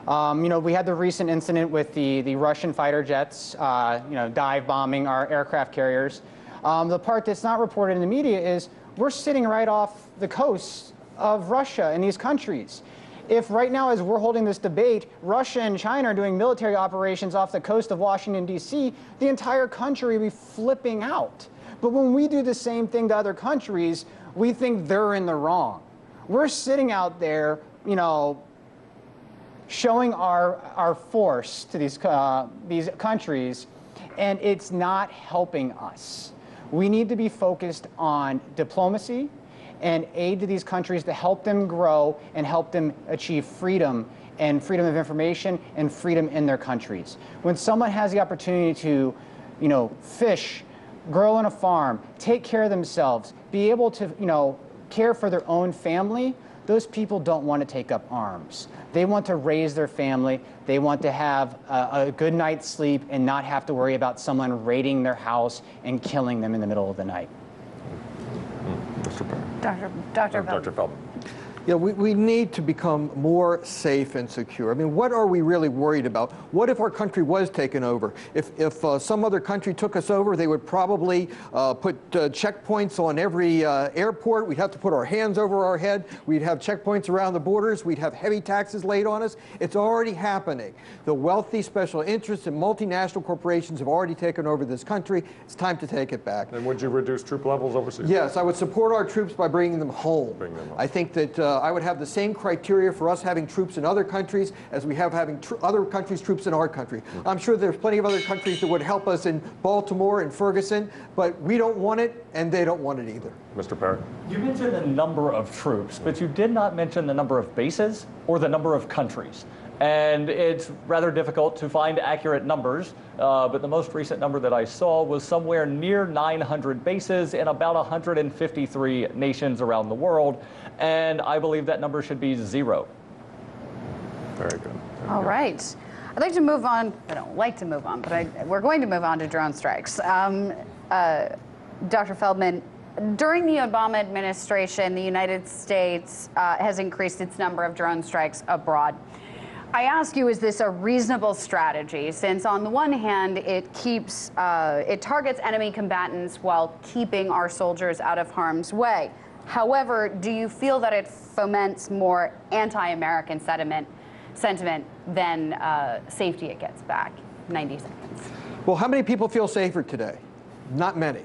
We had the recent incident with the Russian fighter jets, dive bombing our aircraft carriers. The part that's not reported in the media is we're sitting right off the coast of Russia and these countries. If right now, as we're holding this debate, Russia and China are doing military operations off the coast of Washington, D.C., the entire country would be flipping out. But when we do the same thing to other countries, we think they're in the wrong. We're sitting out there, showing our force to these countries, and it's not helping us. We need to be focused on diplomacy and aid to these countries to help them grow and help them achieve freedom and freedom of information and freedom in their countries. When someone has the opportunity to, fish, grow on a farm, take care of themselves, be able to, care for their own family, those people don't want to take up arms. They want to raise their family. They want to have a good night's sleep and not have to worry about someone raiding their house and killing them in the middle of the night. Mr. Perry. Dr. Dr. Feldman. Yeah, we need to become more safe and secure. I mean, what are we really worried about? What if our country was taken over? If some other country took us over, they would probably put checkpoints on every airport. We'd have to put our hands over our head. We'd have checkpoints around the borders. We'd have heavy taxes laid on us. It's already happening. The wealthy special interests and multinational corporations have already taken over this country. It's time to take it back. And would you reduce troop levels overseas? Yes, I would support our troops by bringing them home. Bring them home. I think that I would have the same criteria for us having troops in other countries as we have having other countries' troops in our country. I'm sure there's plenty of other countries that would help us in Baltimore and Ferguson, but we don't want it, and they don't want it either. Mr. Perry. You mentioned the number of troops, but you did not mention the number of bases or the number of countries. And it's rather difficult to find accurate numbers, but the most recent number that I saw was somewhere near 900 bases in about 153 nations around the world, and I believe that number should be 0. Very good. All right. I'd like to move on. I don't like to move on, but we're going to move on to drone strikes. Dr. Feldman, during the Obama administration, the United States has increased its number of drone strikes abroad. I ask you, is this a reasonable strategy? Since on the one hand, it targets enemy combatants while keeping our soldiers out of harm's way. However, do you feel that it foments more anti-American sentiment than safety it gets back? 90 seconds. Well, how many people feel safer today? Not many.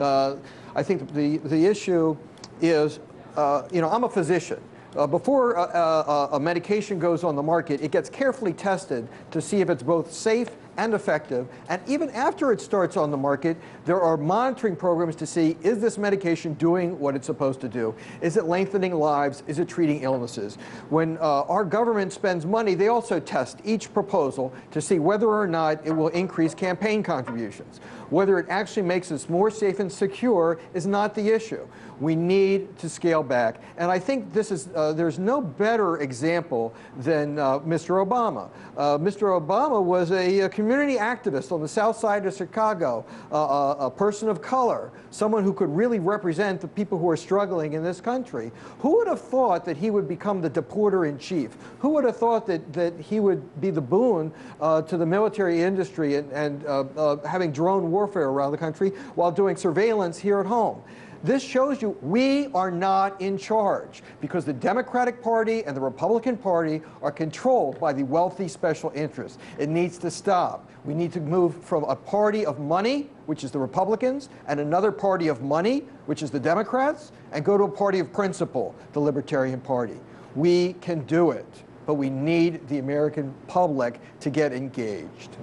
I think the issue is, I'm a physician. Before a medication goes on the market, it gets carefully tested to see if it's both safe and effective. And even after it starts on the market, there are monitoring programs to see, is this medication doing what it's supposed to do? Is it lengthening lives? Is it treating illnesses? When our government spends money, they also test each proposal to see whether or not it will increase campaign contributions. Whether it actually makes us more safe and secure is not the issue. We need to scale back. And I think this is, there's no better example than Mr. Obama. Mr. Obama was a community activist on the south side of Chicago, a person of color, someone who could really represent the people who are struggling in this country. Who would have thought that he would become the deporter-in-chief? Who would have thought that he would be the boon to the military industry and having drone warfare around the country while doing surveillance here at home? This shows you we are not in charge because the Democratic Party and the Republican Party are controlled by the wealthy special interests. It needs to stop. We need to move from a party of money, which is the Republicans, and another party of money, which is the Democrats, and go to a party of principle, the Libertarian Party. We can do it, but we need the American public to get engaged.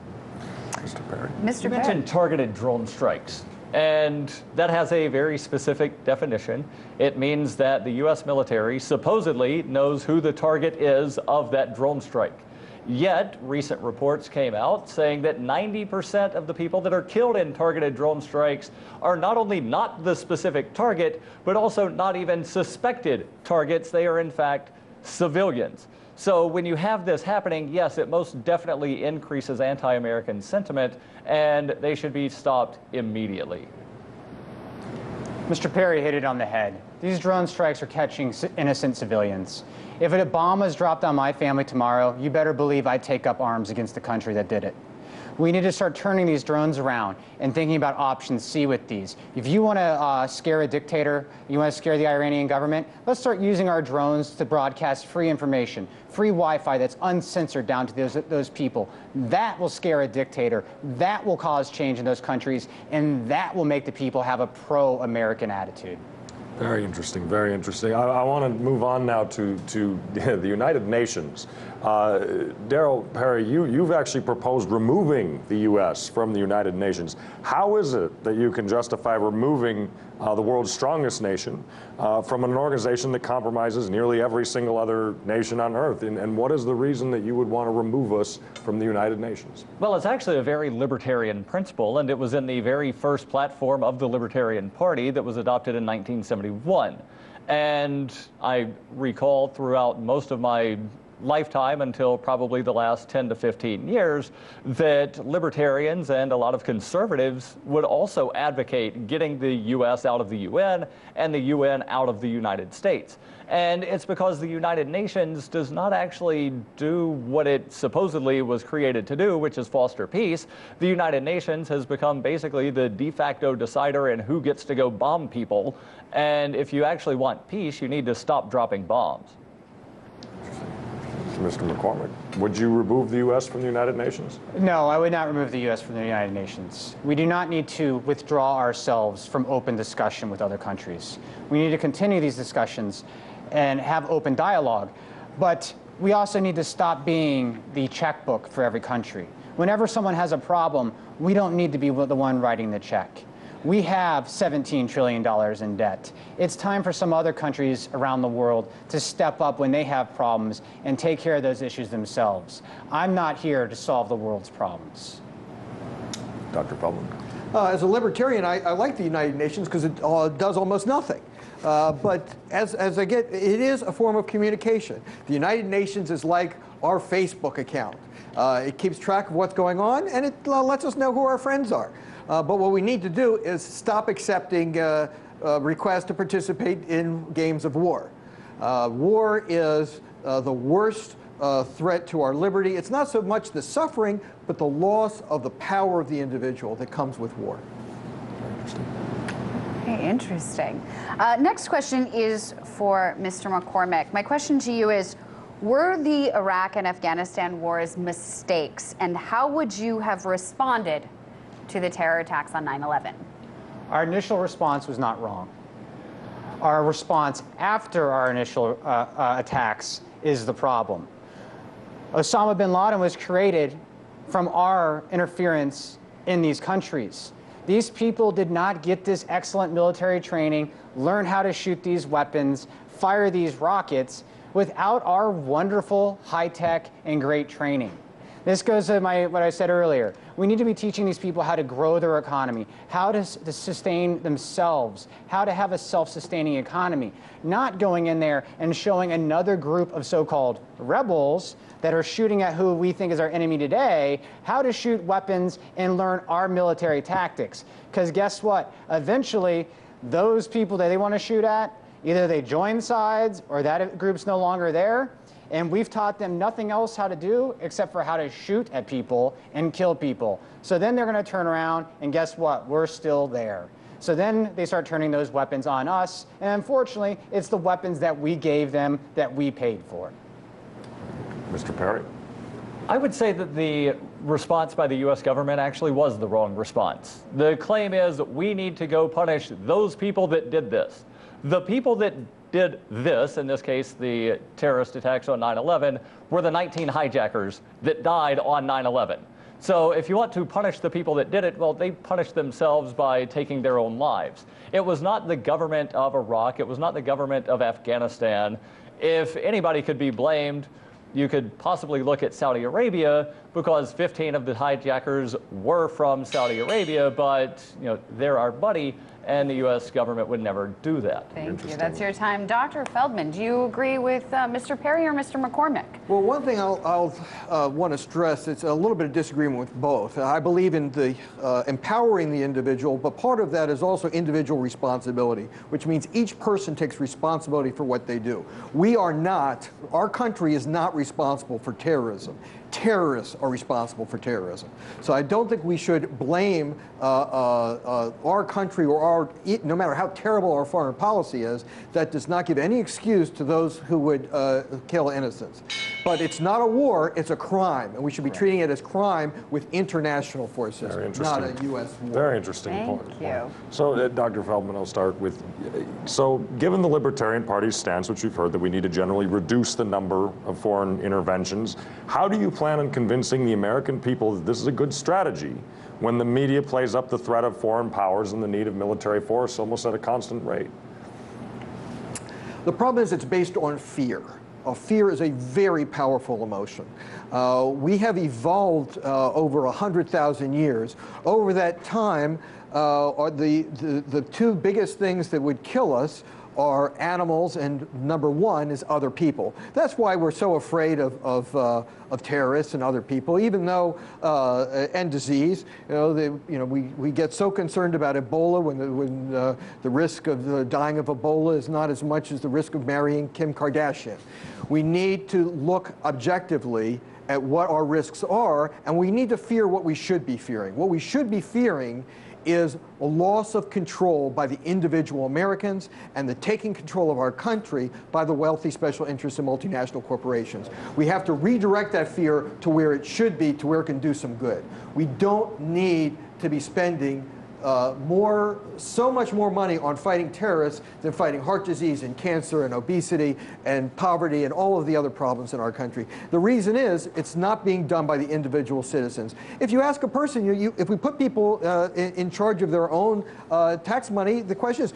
Mr. Perry. Mr. You mentioned targeted drone strikes. And that has a very specific definition. It means that the U.S. military supposedly knows who the target is of that drone strike. Yet, recent reports came out saying that 90% of the people that are killed in targeted drone strikes are not only not the specific target, but also not even suspected targets. They are, in fact, civilians. So when you have this happening, yes, it most definitely increases anti-American sentiment, and they should be stopped immediately. Mr. Perry hit it on the head. These drone strikes are catching innocent civilians. If a bomb is dropped on my family tomorrow, you better believe I'd take up arms against the country that did it. We need to start turning these drones around and thinking about option C with these. If you want to scare a dictator, you want to scare the Iranian government, let's start using our drones to broadcast free information, free Wi-Fi that's uncensored down to those people. That will scare a dictator. That will cause change in those countries, and that will make the people have a pro-American attitude. Very interesting, very interesting. I want to move on now to the United Nations. DARRYL Perry, you've actually proposed removing the U.S. from the United Nations. How is it that you can justify removing the world's strongest nation from an organization that compromises nearly every single other nation on Earth? And what is the reason that you would want to remove us from the United Nations? Well, it's actually a very libertarian principle, and it was in the very first platform of the Libertarian Party that was adopted in 1971. And I recall throughout most of my lifetime until probably the last 10 to 15 years that libertarians and a lot of conservatives would also advocate getting the U.S. out of the UN and the UN out of the United States. And it's because the United Nations does not actually do what it supposedly was created to do, which is foster peace. The United Nations has become basically the de facto decider in who gets to go bomb people. And if you actually want peace, you need to stop dropping bombs. Mr. McCormick, would you remove the U.S. from the United Nations? No, I would not remove the U.S. from the United Nations. We do not need to withdraw ourselves from open discussion with other countries. We need to continue these discussions and have open dialogue. But we also need to stop being the checkbook for every country. Whenever someone has a problem, we don't need to be the one writing the check. We have $17 trillion in debt. It's time for some other countries around the world to step up when they have problems and take care of those issues themselves. I'm not here to solve the world's problems. Dr. Feldman. As a libertarian, I like the United Nations because it does almost nothing. But as I get, it is a form of communication. The United Nations is like our Facebook account. It keeps track of what's going on, and it lets us know who our friends are. But what we need to do is stop accepting requests to participate in games of war. War is the worst threat to our liberty. It's not so much the suffering, but the loss of the power of the individual that comes with war. Okay, interesting. Next question is for Mr. McCormick. My question to you is, were the Iraq and Afghanistan wars mistakes, and how would you have responded to the terror attacks on 9/11? Our initial response was not wrong. Our response after our initial attacks is the problem. Osama bin Laden was created from our interference in these countries. These people did not get this excellent military training, learn how to shoot these weapons, fire these rockets without our wonderful, high-tech, and great training. This goes to what I said earlier. We need to be teaching these people how to grow their economy, how to sustain themselves, how to have a self-sustaining economy, not going in there and showing another group of so-called rebels that are shooting at who we think is our enemy today, how to shoot weapons and learn our military tactics. Because guess what? Eventually, those people that they want to shoot at, either they join sides or that group's no longer there. And we've taught them nothing else how to do except for how to shoot at people and kill people. So then they're going to turn around, and guess what? We're still there. So then they start turning those weapons on us. And unfortunately, it's the weapons that we gave them that we paid for. Mr. Perry. I would say that the response by the U.S. government actually was the wrong response. The claim is we need to go punish those people that did this. The people that did this, in this case the terrorist attacks on 9/11, were the 19 hijackers that died on 9/11. So if you want to punish the people that did it, well, they punished themselves by taking their own lives. It was not the government of Iraq, it was not the government of Afghanistan. If anybody could be blamed, you could possibly look at Saudi Arabia, because 15 of the hijackers were from Saudi Arabia, but they're our buddy, and the U.S. government would never do that. Thank you. That's your time. Dr. Feldman, do you agree with Mr. Perry or Mr. McCormick? Well, one thing I'll want to stress, it's a little bit of disagreement with both. I believe in the empowering the individual, but part of that is also individual responsibility, which means each person takes responsibility for what they do. We are not, our country is not responsible for terrorism. Terrorists are responsible for terrorism. So I don't think we should blame our country or no matter how terrible our foreign policy is, that does not give any excuse to those who would kill innocents. But it's not a war, it's a crime, and we should be treating it as crime with international forces, not a U.S. war. Very interesting point. Thank you. So, Dr. Feldman, I'll start with, so given the Libertarian Party's stance, which we've heard, that we need to generally reduce the number of foreign interventions, how do you plan on convincing the American people that this is a good strategy when the media plays up the threat of foreign powers and the need of military force almost at a constant rate? The problem is it's based on fear. Fear is a very powerful emotion. We have evolved over 100,000 years. Over that time, the two biggest things that would kill us are animals, and number one is other people. That's why we're so afraid of terrorists and other people, even though, and disease. We get so concerned about Ebola when the risk of dying of Ebola is not as much as the risk of marrying Kim Kardashian. We need to look objectively at what our risks are, and we need to fear what we should be fearing. What we should be fearing is a loss of control by the individual Americans and the taking control of our country by the wealthy special interests and multinational corporations. We have to redirect that fear to where it should be, to where it can do some good. We don't need to be spending so much more money on fighting terrorists than fighting heart disease and cancer and obesity and poverty and all of the other problems in our country. The reason is it's not being done by the individual citizens. If you ask a person, if we put people in charge of their own tax money, the question is,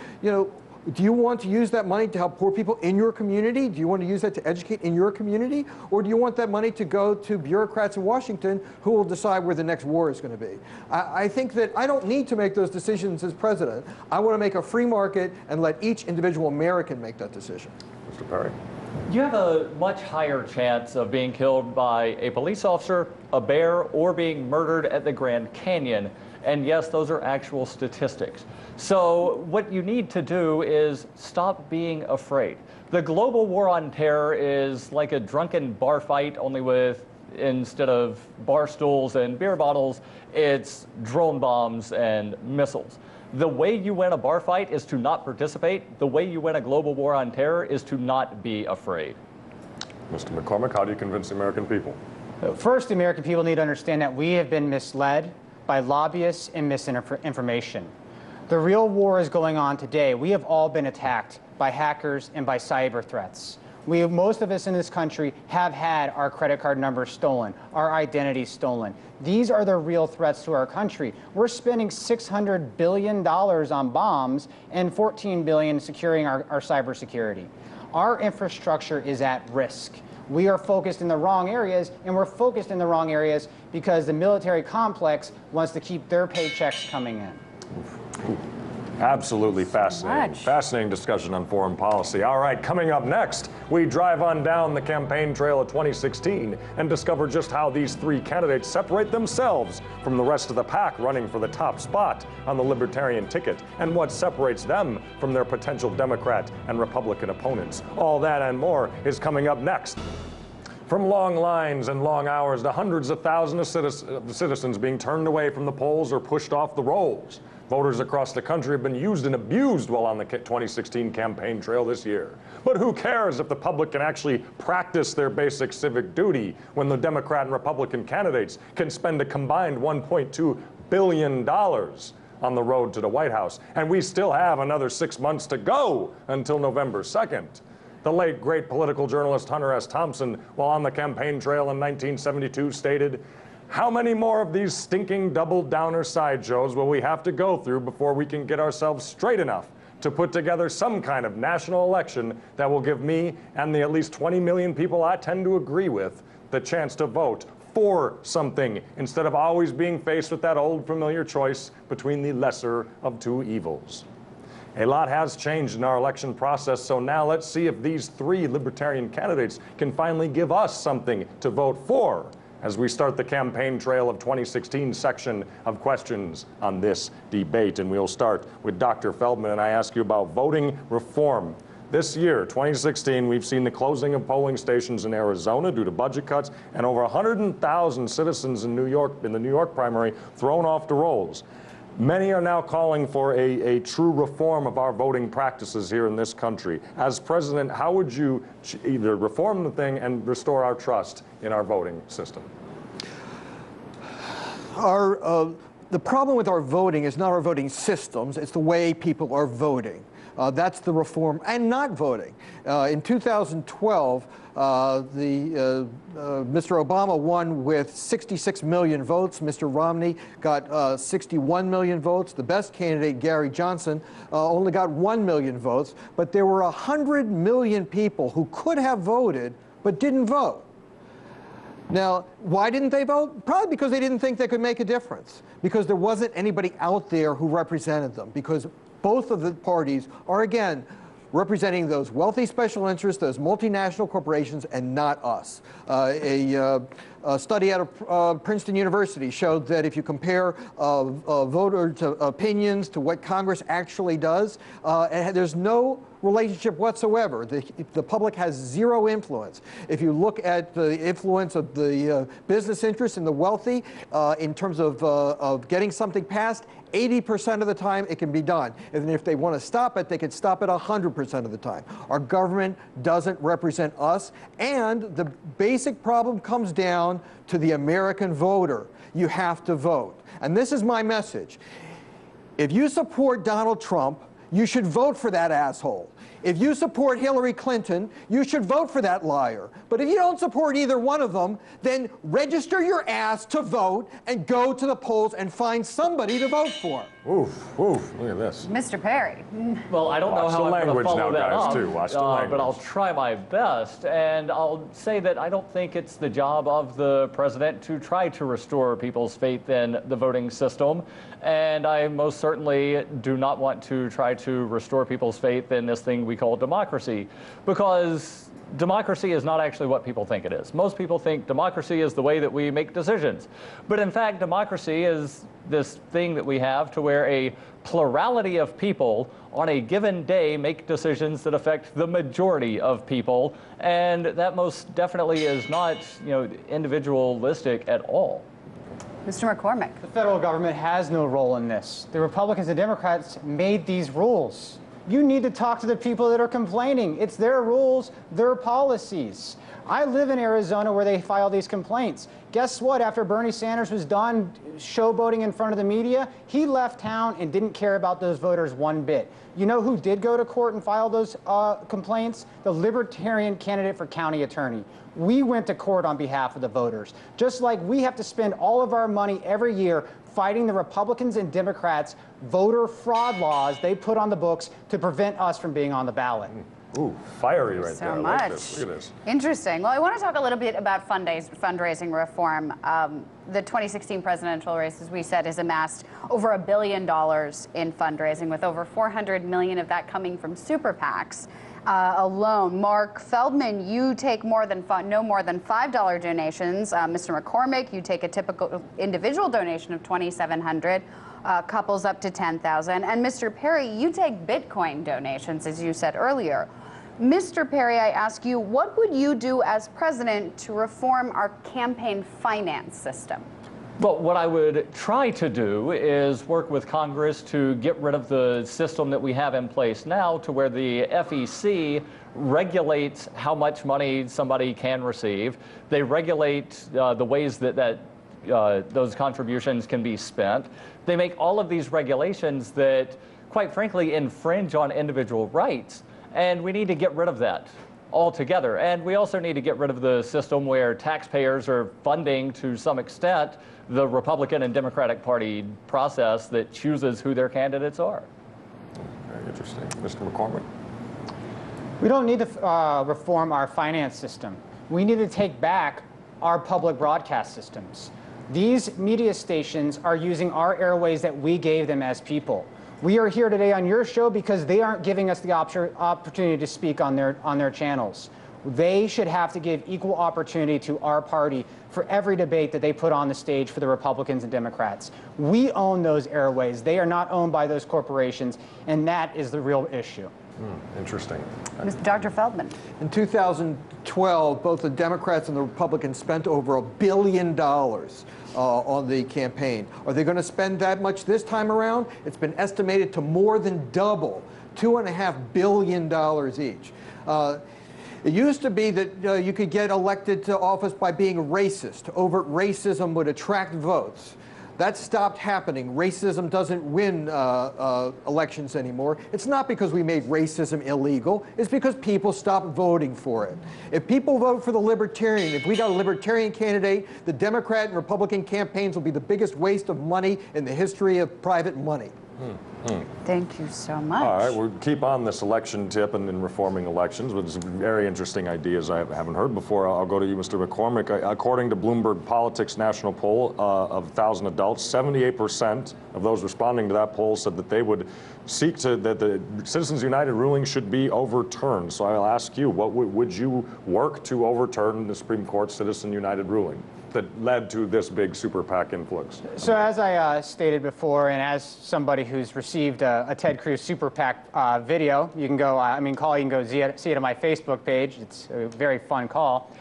do you want to use that money to help poor people in your community? Do you want to use that to educate in your community? Or do you want that money to go to bureaucrats in Washington who will decide where the next war is going to be? I think that I don't need to make those decisions as president. I want to make a free market and let each individual American make that decision. Mr. Perry. You have a much higher chance of being killed by a police officer, a bear, or being murdered at the Grand Canyon. And yes, those are actual statistics. So what you need to do is stop being afraid. The global war on terror is like a drunken bar fight, only with, instead of bar stools and beer bottles, it's drone bombs and missiles. The way you win a bar fight is to not participate. The way you win a global war on terror is to not be afraid. Mr. McCormick, how do you convince the American people? First, the American people need to understand that we have been misled by lobbyists and misinformation. The real war is going on today. We have all been attacked by hackers and by cyber threats. Most of us in this country have had our credit card numbers stolen, our identities stolen. These are the real threats to our country. We're spending $600 billion on bombs and $14 billion securing our cybersecurity. Our infrastructure is at risk. We are focused in the wrong areas, and we're focused in the wrong areas because the military complex wants to keep their paychecks coming in. Absolutely fascinating. Fascinating discussion on foreign policy. All right, coming up next, we drive on down the campaign trail of 2016 and discover just how these three candidates separate themselves from the rest of the pack running for the top spot on the Libertarian ticket, and what separates them from their potential Democrat and Republican opponents. All that and more is coming up next. From long lines and long hours to hundreds of thousands of citizens being turned away from the polls or pushed off the rolls, voters across the country have been used and abused while on the 2016 campaign trail this year. But who cares if the public can actually practice their basic civic duty when the Democrat and Republican candidates can spend a combined $1.2 billion on the road to the White House? And we still have another 6 months to go until November 2nd. The late, great political journalist Hunter S. Thompson, while on the campaign trail in 1972, stated, "How many more of these stinking double-downer sideshows will we have to go through before we can get ourselves straight enough to put together some kind of national election that will give me and the at least 20 million people I tend to agree with the chance to vote for something instead of always being faced with that old familiar choice between the lesser of two evils?" A lot has changed in our election process, so now let's see if these three Libertarian candidates can finally give us something to vote for as we start the campaign trail of 2016 section of questions on this debate. And we'll start with Dr. Feldman, and I ask you about voting reform. This year, 2016, we've seen the closing of polling stations in Arizona due to budget cuts, and over 100,000 citizens in New York, in the New York primary, thrown off the rolls. Many are now calling for a true reform of our voting practices here in this country. As president, how would you either reform the thing and restore our trust in our voting system? The problem with our voting is not our voting systems, it's the way people are voting. That's the reform, and not voting. In 2012, Mr. Obama won with 66 million votes. Mr. Romney got 61 million votes. The best candidate, Gary Johnson, only got 1 million votes. But there were 100 million people who could have voted but didn't vote. Now, why didn't they vote? Probably because they didn't think they could make a difference, because there wasn't anybody out there who represented them, because both of the parties are, again, representing those wealthy special interests, those multinational corporations, and not us. A study out of Princeton University showed that if you compare voters' opinions to what Congress actually does, there's no relationship whatsoever. The public has zero influence. If you look at the influence of the business interests and the wealthy in terms of getting something passed, 80% of the time it can be done. And if they want to stop it, they can stop it 100% of the time. Our government doesn't represent us, and the basic problem comes down to the American voter. You have to vote. And this is my message. If you support Donald Trump, you should vote for that asshole. If you support Hillary Clinton, you should vote for that liar. But if you don't support either one of them, then register your ass to vote and go to the polls and find somebody to vote for. Oof, oof, look at this. Mr. Perry. Well, I don't know Watch how the I'm going to language follow now, that guys, up, too. Watch the language. but I'll try my best, and I'll say that I don't think it's the job of the president to try to restore people's faith in the voting system, and I most certainly do not want to try to restore people's faith in this thing we call democracy, because democracy is not actually what people think it is. Most people think democracy is the way that we make decisions. But in fact, democracy is this thing that we have to where a plurality of people on a given day make decisions that affect the majority of people. And that most definitely is not, individualistic at all. Mr. McCormick. The federal government has no role in this. The Republicans and Democrats made these rules. You need to talk to the people that are complaining. It's their rules, their policies. I live in Arizona where they file these complaints. Guess what? After Bernie Sanders was done showboating in front of the media, he left town and didn't care about those voters one bit. You know who did go to court and file those complaints? The Libertarian candidate for county attorney. We went to court on behalf of the voters. Just like we have to spend all of our money every year fighting the Republicans and Democrats' voter fraud laws they put on the books to prevent us from being on the ballot. Ooh, fiery right there. So I much. like this. Look at this. Interesting. Well, I want to talk a little bit about fundraising reform. The 2016 presidential race, as we said, has amassed over $1 billion in fundraising, with over $400 million of that coming from super PACs alone. Mark Feldman, you take no more than $5 donations. Mr. McCormick, you take a typical individual donation of $2,700. Couples up to $10,000. And Mr. Perry, you take Bitcoin donations, as you said earlier. Mr. Perry, I ask you, what would you do as president to reform our campaign finance system? Well, what I would try to do is work with Congress to get rid of the system that we have in place now, to where the FEC regulates how much money somebody can receive. They regulate the ways that those contributions can be spent. They make all of these regulations that, quite frankly, infringe on individual rights. And we need to get rid of that altogether. And we also need to get rid of the system where taxpayers are funding, to some extent, the Republican and Democratic Party process that chooses who their candidates are. Very interesting. Mr. McCormick? We don't need to reform our finance system. We need to take back our public broadcast systems. These media stations are using our airways that we gave them as people. We are here today on your show because they aren't giving us the opportunity to speak on their channels. They should have to give equal opportunity to our party for every debate that they put on the stage for the Republicans and Democrats. We own those airways. They are not owned by those corporations, and that is the real issue. Interesting. Dr. Feldman. In 2012, both the Democrats and the Republicans spent over $1 billion on the campaign. Are they going to spend that much this time around? It's been estimated to more than double, $2.5 billion each. It used to be that you could get elected to office by being racist. Overt racism would attract votes. That stopped happening. Racism doesn't win elections anymore. It's not because we made racism illegal. It's because people stopped voting for it. If people vote for the Libertarian, if we got a Libertarian candidate, the Democrat and Republican campaigns will be the biggest waste of money in the history of private money. Thank you so much. All right, we'll keep on this election tip and reforming elections with some very interesting ideas I haven't heard before. I'll go to you, Mr. McCormick. According to Bloomberg Politics national poll of 1,000 adults, 78% of those responding to that poll said that they would seek that the Citizens United ruling should be overturned. So I'll ask you, what would you work to overturn the Supreme Court Citizens United ruling that led to this big super PAC influx? So as I stated before, and as somebody who's received a Ted Cruz super PAC video, you can go, you can go see it on my Facebook page. It's a very fun call.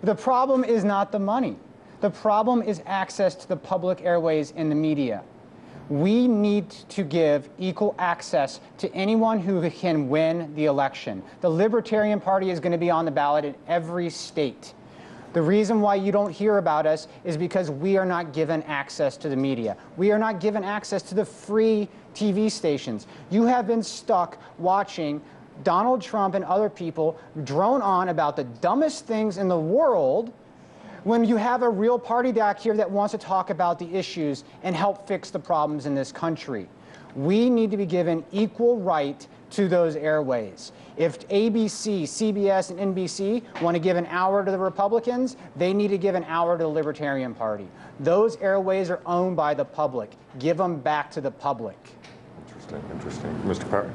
The problem is not the money. The problem is access to the public airways and the media. We need to give equal access to anyone who can win the election. The Libertarian Party is going to be on the ballot in every state. The reason why you don't hear about us is because we are not given access to the media. We are not given access to the free TV stations. You have been stuck watching Donald Trump and other people drone on about the dumbest things in the world when you have a real party back here that wants to talk about the issues and help fix the problems in this country. We need to be given equal right to those airways. If ABC, CBS, and NBC want to give an hour to the Republicans, they need to give an hour to the Libertarian Party. Those airways are owned by the public. Give them back to the public. Interesting. Mr. Perry?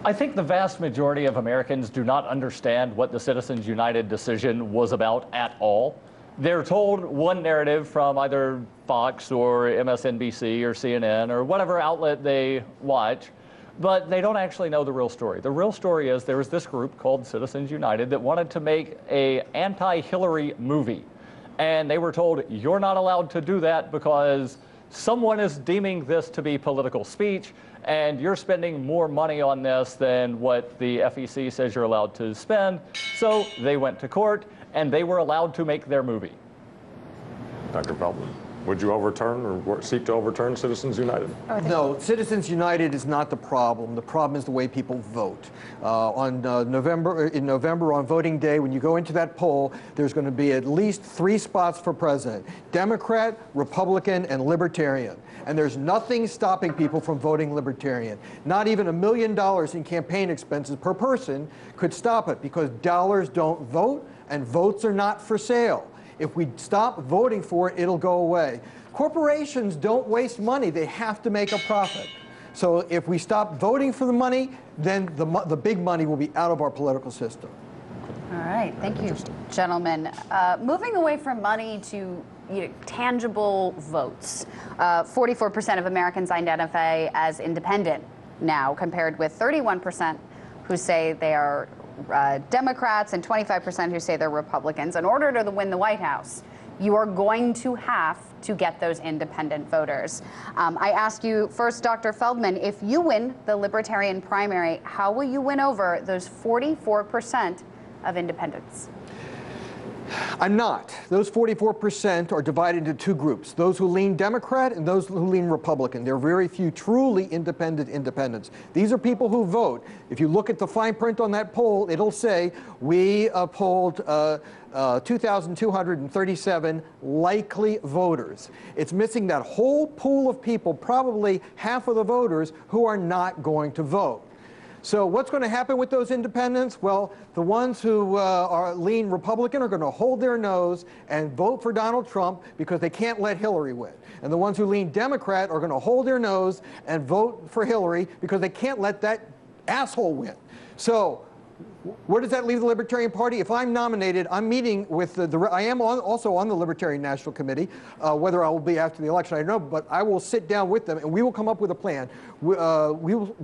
I think the vast majority of Americans do not understand what the Citizens United decision was about at all. They're told one narrative from either Fox or MSNBC or CNN or whatever outlet they watch, but they don't actually know the real story. The real story is there was this group called Citizens United that wanted to make an anti-Hillary movie. And they were told, you're not allowed to do that because someone is deeming this to be political speech, and you're spending more money on this than what the FEC says you're allowed to spend. So they went to court, and they were allowed to make their movie. Dr. Feldman, would you overturn or seek to overturn Citizens United? No, Citizens United is not the problem. The problem is the way people vote. In November on voting day, when you go into that poll, there's going to be at least 3 spots for president: Democrat, Republican, and Libertarian. And there's nothing stopping people from voting Libertarian. Not even $1 million in campaign expenses per person could stop it, because dollars don't vote and votes are not for sale. If we stop voting for it, it'll go away. Corporations don't waste money. They have to make a profit. So if we stop voting for the money, then the big money will be out of our political system. All right, thank you, gentlemen. Moving away from money to tangible votes. 44% of Americans identify as independent now, compared with 31% who say they are Democrats and 25% who say they're Republicans. In order to win the White House, you are going to have to get those independent voters. I ask you first, Dr. Feldman, if you win the Libertarian primary, how will you win over those 44% of independents? I'm not. Those 44% are divided into 2 groups: those who lean Democrat and those who lean Republican. There are very few truly independent independents. These are people who vote. If you look at the fine print on that poll, it'll say we polled 2,237 likely voters. It's missing that whole pool of people, probably half of the voters, who are not going to vote. So what's going to happen with those independents? Well, the ones who lean Republican are going to hold their nose and vote for Donald Trump because they can't let Hillary win. And the ones who lean Democrat are going to hold their nose and vote for Hillary because they can't let that asshole win. So where does that leave the Libertarian Party? If I'm nominated, I'm meeting with I am also on the Libertarian National Committee. Whether I will be after the election, I don't know, but I will sit down with them and we will come up with a plan. I will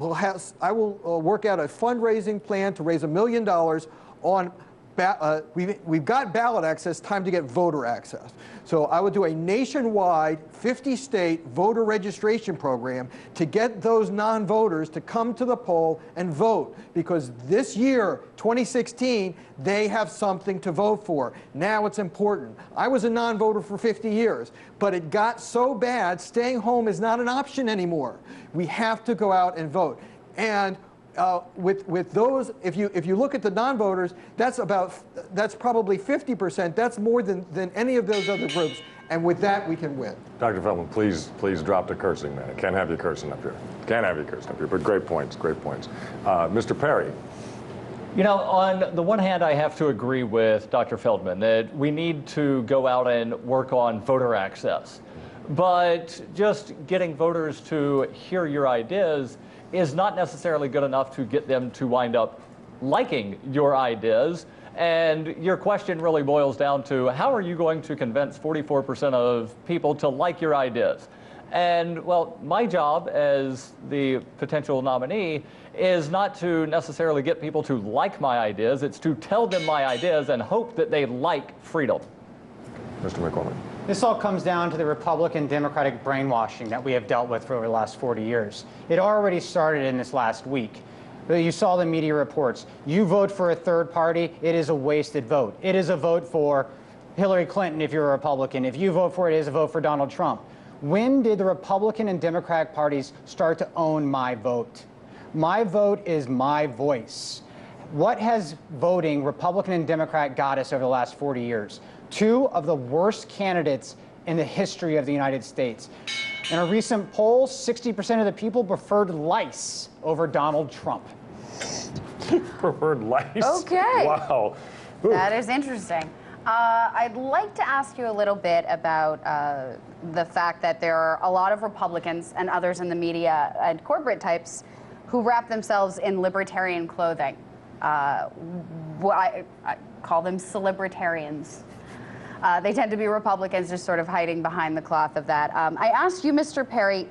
work out a fundraising plan to raise $1 million on. We've got ballot access, time to get voter access. So I would do a nationwide 50-state voter registration program to get those non-voters to come to the poll and vote, because this year, 2016, they have something to vote for. Now it's important. I was a non-voter for 50 years, but it got so bad, staying home is not an option anymore. We have to go out and vote. And with those, if you look at the non-voters, that's probably 50%. That's more than any of those other groups. and with that, we can win. Dr. Feldman, please drop the cursing, man. I can't have you cursing up here. Can't have you cursing up here, but great points, great points. Mr. Perry. You know, on the one hand, I have to agree with Dr. Feldman that we need to go out and work on voter access. But just getting voters to hear your ideas is not necessarily good enough to get them to wind up liking your ideas. And your question really boils down to, how are you going to convince 44% of people to like your ideas? And, well, my job as the potential nominee is not to necessarily get people to like my ideas. It's to tell them my ideas and hope that they like freedom. Mr. McCormick. This all comes down to the Republican Democratic brainwashing that we have dealt with for over the last 40 years. It already started in this last week. You saw the media reports. You vote for a third party, it is a wasted vote. It is a vote for Hillary Clinton if you're a Republican. If you vote for it, it is a vote for Donald Trump. When did the Republican and Democratic parties start to own my vote? My vote is my voice. What has voting Republican and Democrat got us over the last 40 years? Two of the worst candidates in the history of the United States. In a recent poll, 60% of the people preferred lice over Donald Trump. Preferred lice? Okay. Wow. Ooh. That is interesting. I'd like to ask you a little bit about the fact that there are a lot of Republicans and others in the media and corporate types who wrap themselves in libertarian clothing. I call them celebritarians. They tend to be Republicans just sort of hiding behind the cloth of that. I asked you, Mr. Perry,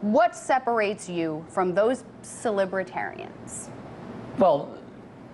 what separates you from those celebritarians? Well,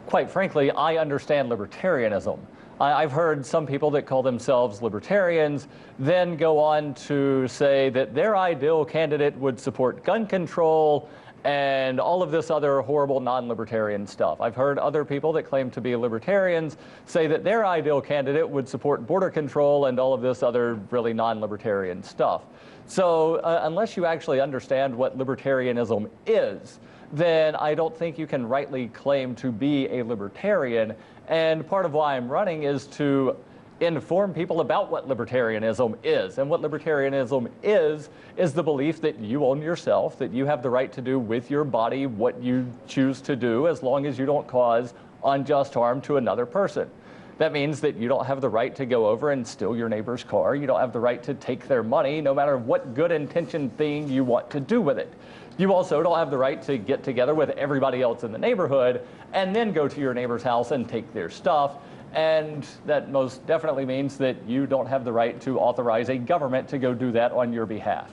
quite frankly, I understand libertarianism. I've heard some people that call themselves libertarians then go on to say that their ideal candidate would support gun control and all of this other horrible non-libertarian stuff. I've heard other people that claim to be libertarians say that their ideal candidate would support border control and all of this other really non-libertarian stuff. So unless you actually understand what libertarianism is, then I don't think you can rightly claim to be a libertarian. And part of why I'm running is to inform people about what libertarianism is. And what libertarianism is the belief that you own yourself, that you have the right to do with your body what you choose to do as long as you don't cause unjust harm to another person. That means that you don't have the right to go over and steal your neighbor's car. You don't have the right to take their money, no matter what good intention thing you want to do with it. You also don't have the right to get together with everybody else in the neighborhood and then go to your neighbor's house and take their stuff. And that most definitely means that you don't have the right to authorize a government to go do that on your behalf.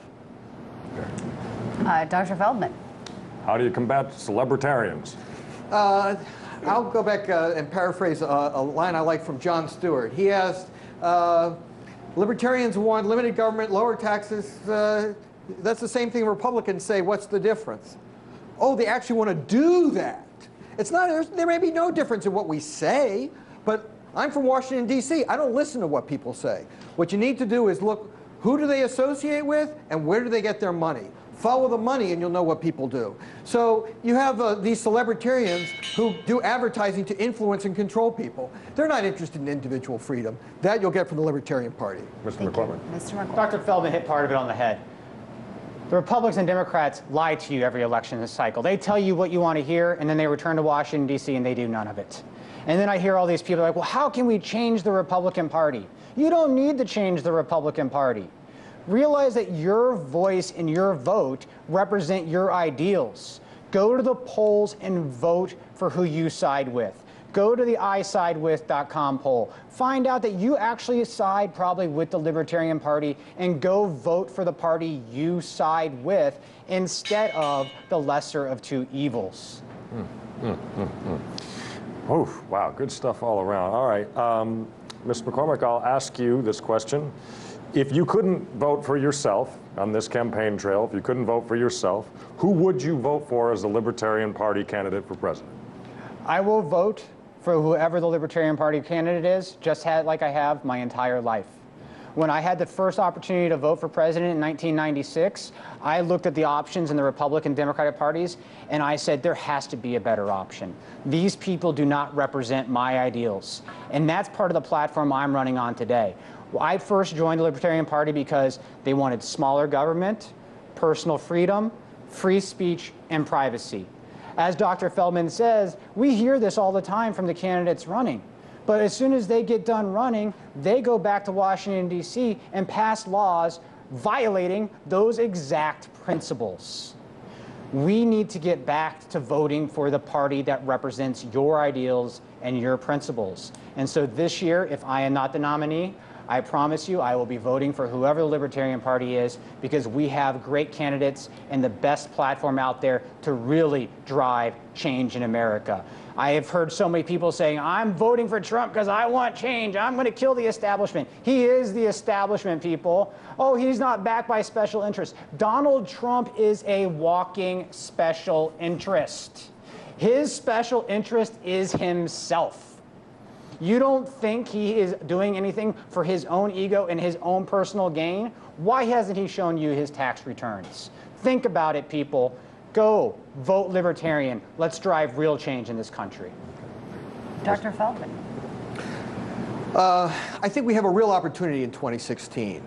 Dr. Feldman. How do you combat celebritarians? I'll go back and paraphrase a line I like from Jon Stewart. He asked, libertarians want limited government, lower taxes. That's the same thing Republicans say. What's the difference? Oh, they actually want to do that. It's not. There may be no difference in what we say, but I'm from Washington, D.C. I don't listen to what people say. What you need to do is look, who do they associate with and where do they get their money? Follow the money and you'll know what people do. So you have these celebritarians who do advertising to influence and control people. They're not interested in individual freedom. That you'll get from the Libertarian Party. Mr. McCormick. Mr. McCormick. Dr. Feldman hit part of it on the head. The Republicans and Democrats lie to you every election this cycle. They tell you what you want to hear, and then they return to Washington, D.C., and they do none of it. And then I hear all these people like, well, how can we change the Republican Party? You don't need to change the Republican Party. Realize that your voice and your vote represent your ideals. Go to the polls and vote for who you side with. Go to the isidewith.com poll. Find out that you actually side probably with the Libertarian Party and go vote for the party you side with instead of the lesser of two evils. Oh, wow, good stuff all around. All right, Mr. McCormick, I'll ask you this question. If you couldn't vote for yourself on this campaign trail, if you couldn't vote for yourself, who would you vote for as the Libertarian Party candidate for president? I will vote for whoever the Libertarian Party candidate is, just like I have my entire life. When I had the first opportunity to vote for president in 1996, I looked at the options in the Republican Democratic parties, and I said there has to be a better option. These people do not represent my ideals. And that's part of the platform I'm running on today. I first joined the Libertarian Party because they wanted smaller government, personal freedom, free speech, and privacy. As Dr. Feldman says, we hear this all the time from the candidates running. But as soon as they get done running, they go back to Washington, D.C. and pass laws violating those exact principles. We need to get back to voting for the party that represents your ideals and your principles. And so this year, if I am not the nominee, I promise you I will be voting for whoever the Libertarian Party is, because we have great candidates and the best platform out there to really drive change in America. I have heard so many people saying, I'm voting for Trump because I want change. I'm going to kill the establishment. He is the establishment, people. Oh, he's not backed by special interests. Donald Trump is a walking special interest. His special interest is himself. You don't think he is doing anything for his own ego and his own personal gain? Why hasn't he shown you his tax returns? Think about it, people. Go vote Libertarian. Let's drive real change in this country. Dr. Feldman. I think we have a real opportunity in 2016,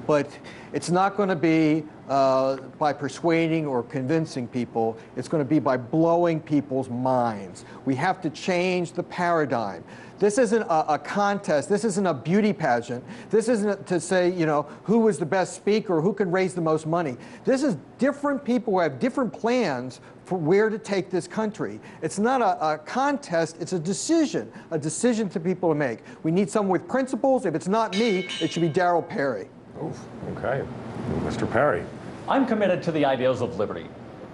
but it's not going to be by persuading or convincing people. It's going to be by blowing people's minds. We have to change the paradigm. This isn't a contest. This isn't a beauty pageant. This isn't to say, you know, who is the best speaker or who can raise the most money. This is different people who have different plans for where to take this country. It's not a contest. It's a decision to people to make. We need someone with principles. If it's not me, it should be Darryl Perry. Oof, okay. Mr. Perry. I'm committed to the ideals of liberty.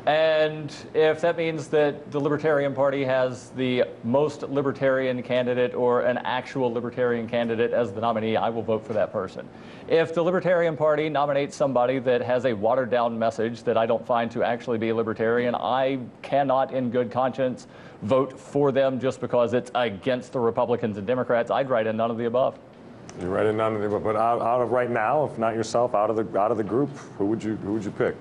And if that means that the Libertarian Party has the most libertarian candidate or an actual libertarian candidate as the nominee, I will vote for that person. If the Libertarian Party nominates somebody that has a watered-down message that I don't find to actually be a libertarian, I cannot in good conscience vote for them just because it's against the Republicans and Democrats. I'd write in none of the above. You write in none of the above, but out of right now, if not yourself, out of the group, who would you pick?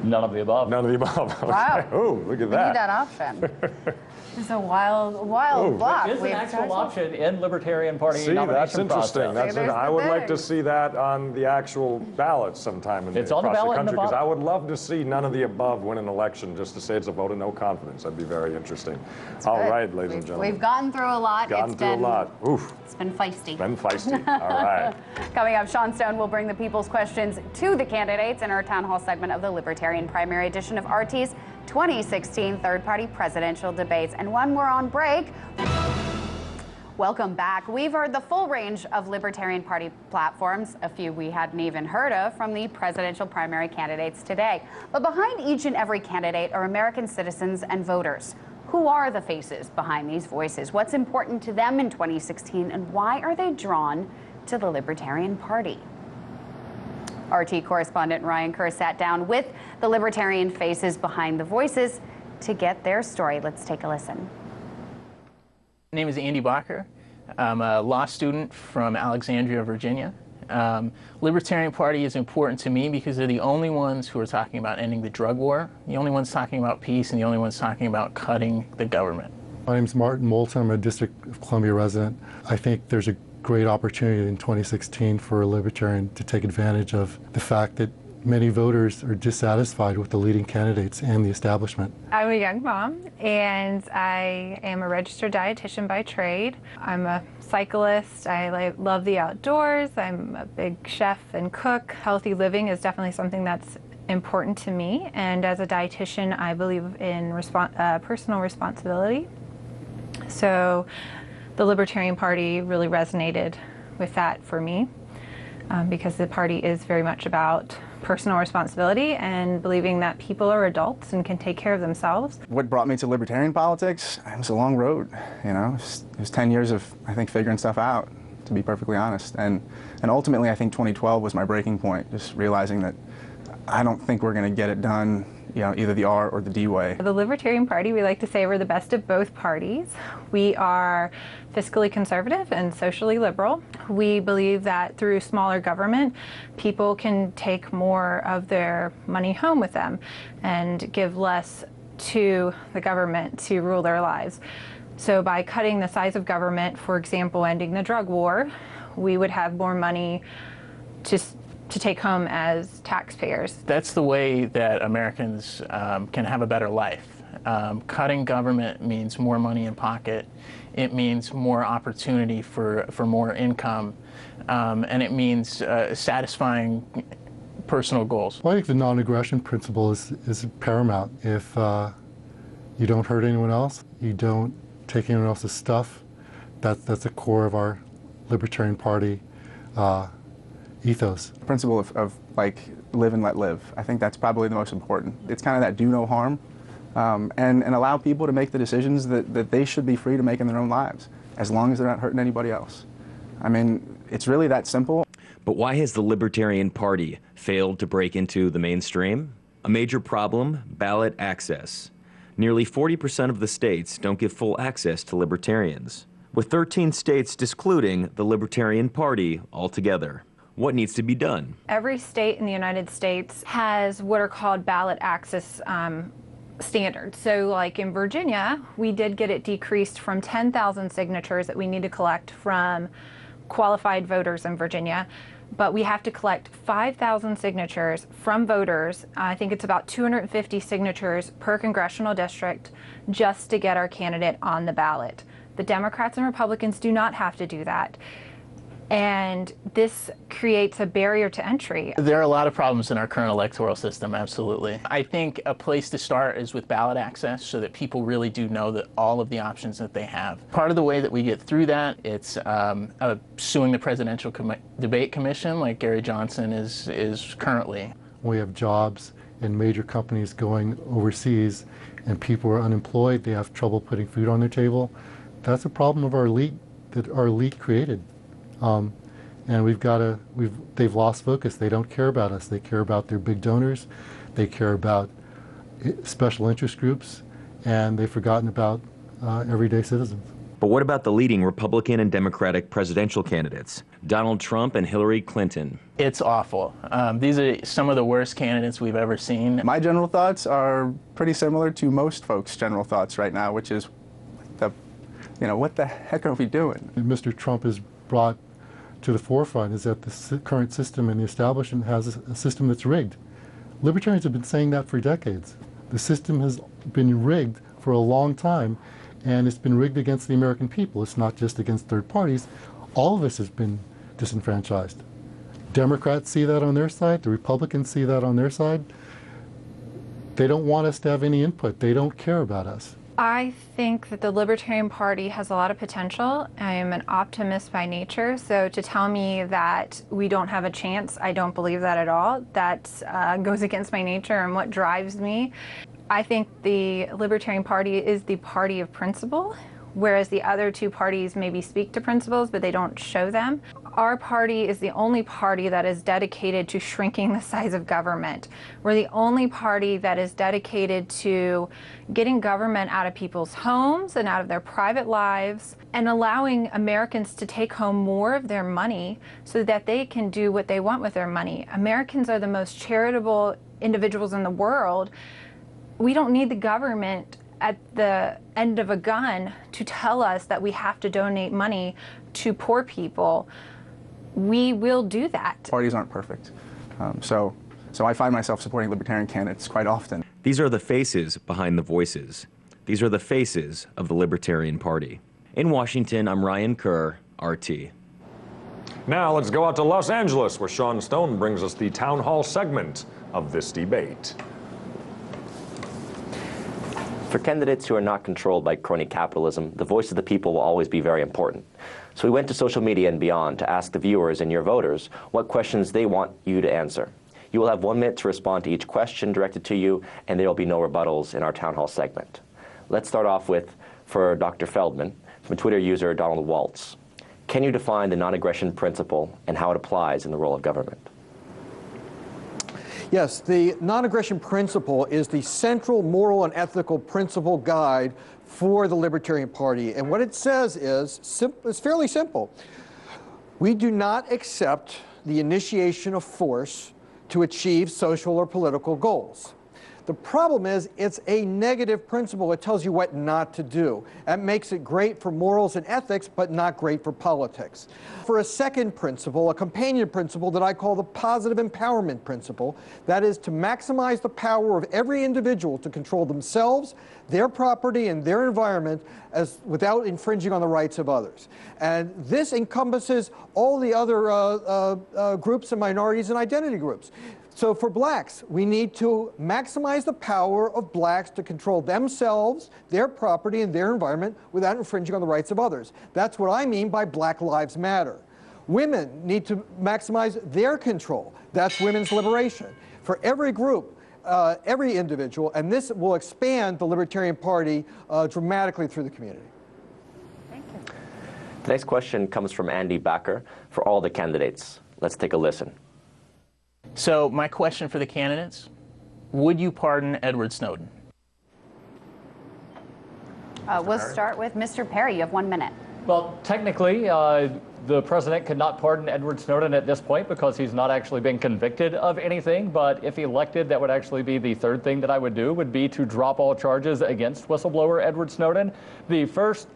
None of the above. None of the above. Okay. Wow. Oh, look at We that. need that option. It's a wild block. It's an actual option in Libertarian Party See, nomination that's interesting. process. I would like to see that on the actual ballot sometime It's on the across the ballot in the country, because I ballot. would love to see none of the above win an election just to say it's a vote of no confidence. That'd be very interesting. All Good. right, ladies and gentlemen. We've gotten through a lot. Gotten through a lot. Oof. It's been feisty. Been feisty. All right. Coming up, Sean Stone will bring the people's questions to the candidates in our town hall segment of the Libertarian primary edition of RT's 2016 third-party presidential debates. And when we're on break, welcome back. We've heard the full range of Libertarian Party platforms, a few we hadn't even heard of, from the presidential primary candidates today. But behind each and every candidate are American citizens and voters. Who are the faces behind these voices? What's important to them in 2016, and why are they drawn to the Libertarian Party? RT correspondent Ryan Kerr sat down with the Libertarian faces behind the voices to get their story. Let's take a listen. My name is Andy Bacher. I'm a law student from Alexandria, Virginia. Libertarian Party is important to me because they're the only ones who are talking about ending the drug war, the only ones talking about peace, and the only ones talking about cutting the government. My name is Martin Moulton. I'm a District of Columbia resident. I think there's a great opportunity in 2016 for a Libertarian to take advantage of the fact that many voters are dissatisfied with the leading candidates and the establishment. I'm a young mom, and I am a registered dietitian by trade. I'm a cyclist. I love the outdoors. I'm a big chef and cook. Healthy living is definitely something that's important to me, and as a dietitian, I believe in personal responsibility. So the Libertarian Party really resonated with that for me, because the party is very much about personal responsibility and believing that people are adults and can take care of themselves. What brought me to libertarian politics? It was a long road, you know. It was 10 years of, I think, figuring stuff out, to be perfectly honest. And ultimately, I think 2012 was my breaking point, just realizing that I don't think we're going to get it done, you know, either the R or the D way. The Libertarian Party, we like to say we're the best of both parties. We are fiscally conservative and socially liberal. We believe that through smaller government, people can take more of their money home with them and give less to the government to rule their lives. So by cutting the size of government, for example, ending the drug war, we would have more money to take home as taxpayers. That's the way that Americans can have a better life. Cutting government means more money in pocket. It means more opportunity for more income. And it means satisfying personal goals. Well, I think the non-aggression principle is paramount. If you don't hurt anyone else, you don't take anyone else's stuff, that's the core of our Libertarian Party ethos. The principle of like live and let live. I think that's probably the most important. It's kind of that do no harm and allow people to make the decisions that they should be free to make in their own lives, as long as they're not hurting anybody else. I mean, it's really that simple. But why has the Libertarian Party failed to break into the mainstream? A major problem, ballot access. Nearly 40% of the states don't give full access to libertarians, with 13 states discluding the Libertarian Party altogether. What needs to be done? Every state in the United States has what are called ballot access standards. So like in Virginia, we did get it decreased from 10,000 signatures that we need to collect from qualified voters in Virginia, but we have to collect 5,000 signatures from voters. I think it's about 250 signatures per congressional district just to get our candidate on the ballot. The Democrats and Republicans do not have to do that. And this creates a barrier to entry. There are a lot of problems in our current electoral system, absolutely. I think a place to start is with ballot access so that people really do know that all of the options that they have. Part of the way that we get through that, it's suing the Presidential Debate Commission like Gary Johnson is currently. We have jobs in major companies going overseas and people are unemployed, they have trouble putting food on their table. That's a problem of our elite that our elite created. And they've lost focus. They don't care about us. They care about their big donors. They care about special interest groups, and they've forgotten about everyday citizens. But what about the leading Republican and Democratic presidential candidates, Donald Trump and Hillary Clinton? It's awful. These are some of the worst candidates we've ever seen. My general thoughts are pretty similar to most folks' general thoughts right now, which is, what the heck are we doing? Mr. Trump has brought to the forefront is that the current system and the establishment has a system that's rigged. Libertarians have been saying that for decades. The system has been rigged for a long time, and it's been rigged against the American people. It's not just against third parties. All of us have been disenfranchised. Democrats see that on their side. The Republicans see that on their side. They don't want us to have any input. They don't care about us. I think that the Libertarian Party has a lot of potential. I am an optimist by nature, so to tell me that we don't have a chance, I don't believe that at all. That goes against my nature and what drives me. I think the Libertarian Party is the party of principle, whereas the other two parties maybe speak to principles, but they don't show them. Our party is the only party that is dedicated to shrinking the size of government. We're the only party that is dedicated to getting government out of people's homes and out of their private lives and allowing Americans to take home more of their money so that they can do what they want with their money. Americans are the most charitable individuals in the world. We don't need the government at the end of a gun to tell us that we have to donate money to poor people. We will do that. Parties aren't perfect. So I find myself supporting Libertarian candidates quite often. These are the faces behind the voices. These are the faces of the Libertarian Party. In Washington, I'm Ryan Kerr, RT. Now let's go out to Los Angeles, where Sean Stone brings us the town hall segment of this debate. For candidates who are not controlled by crony capitalism, the voice of the people will always be very important. So we went to social media and beyond to ask the viewers and your voters what questions they want you to answer. You will have 1 minute to respond to each question directed to you, and there will be no rebuttals in our town hall segment. Let's start off with, for Dr. Feldman, from Twitter user Donald Waltz. Can you define the non-aggression principle and how it applies in the role of government? Yes, the non-aggression principle is the central moral and ethical principle guide for the Libertarian Party. And what it says is it's fairly simple. We do not accept the initiation of force to achieve social or political goals. The problem is it's a negative principle. It tells you what not to do. That makes it great for morals and ethics, but not great for politics. For a second principle, a companion principle that I call the positive empowerment principle, that is to maximize the power of every individual to control themselves, their property, and their environment without infringing on the rights of others. And this encompasses all the other groups and minorities and identity groups. So for blacks, we need to maximize the power of blacks to control themselves, their property, and their environment without infringing on the rights of others. That's what I mean by Black Lives Matter. Women need to maximize their control. That's women's liberation. For every group, every individual, and this will expand the Libertarian Party dramatically through the community. Thank you. The next question comes from Andy Backer for all the candidates. Let's take a listen. So my question for the candidates, would you pardon Edward Snowden? We'll start with Mr. Perry. You have 1 minute. Well, technically, the president could not pardon Edward Snowden at this point because he's not actually been convicted of anything. But if elected, that would actually be the third thing that I would do, would be to drop all charges against whistleblower Edward Snowden. The first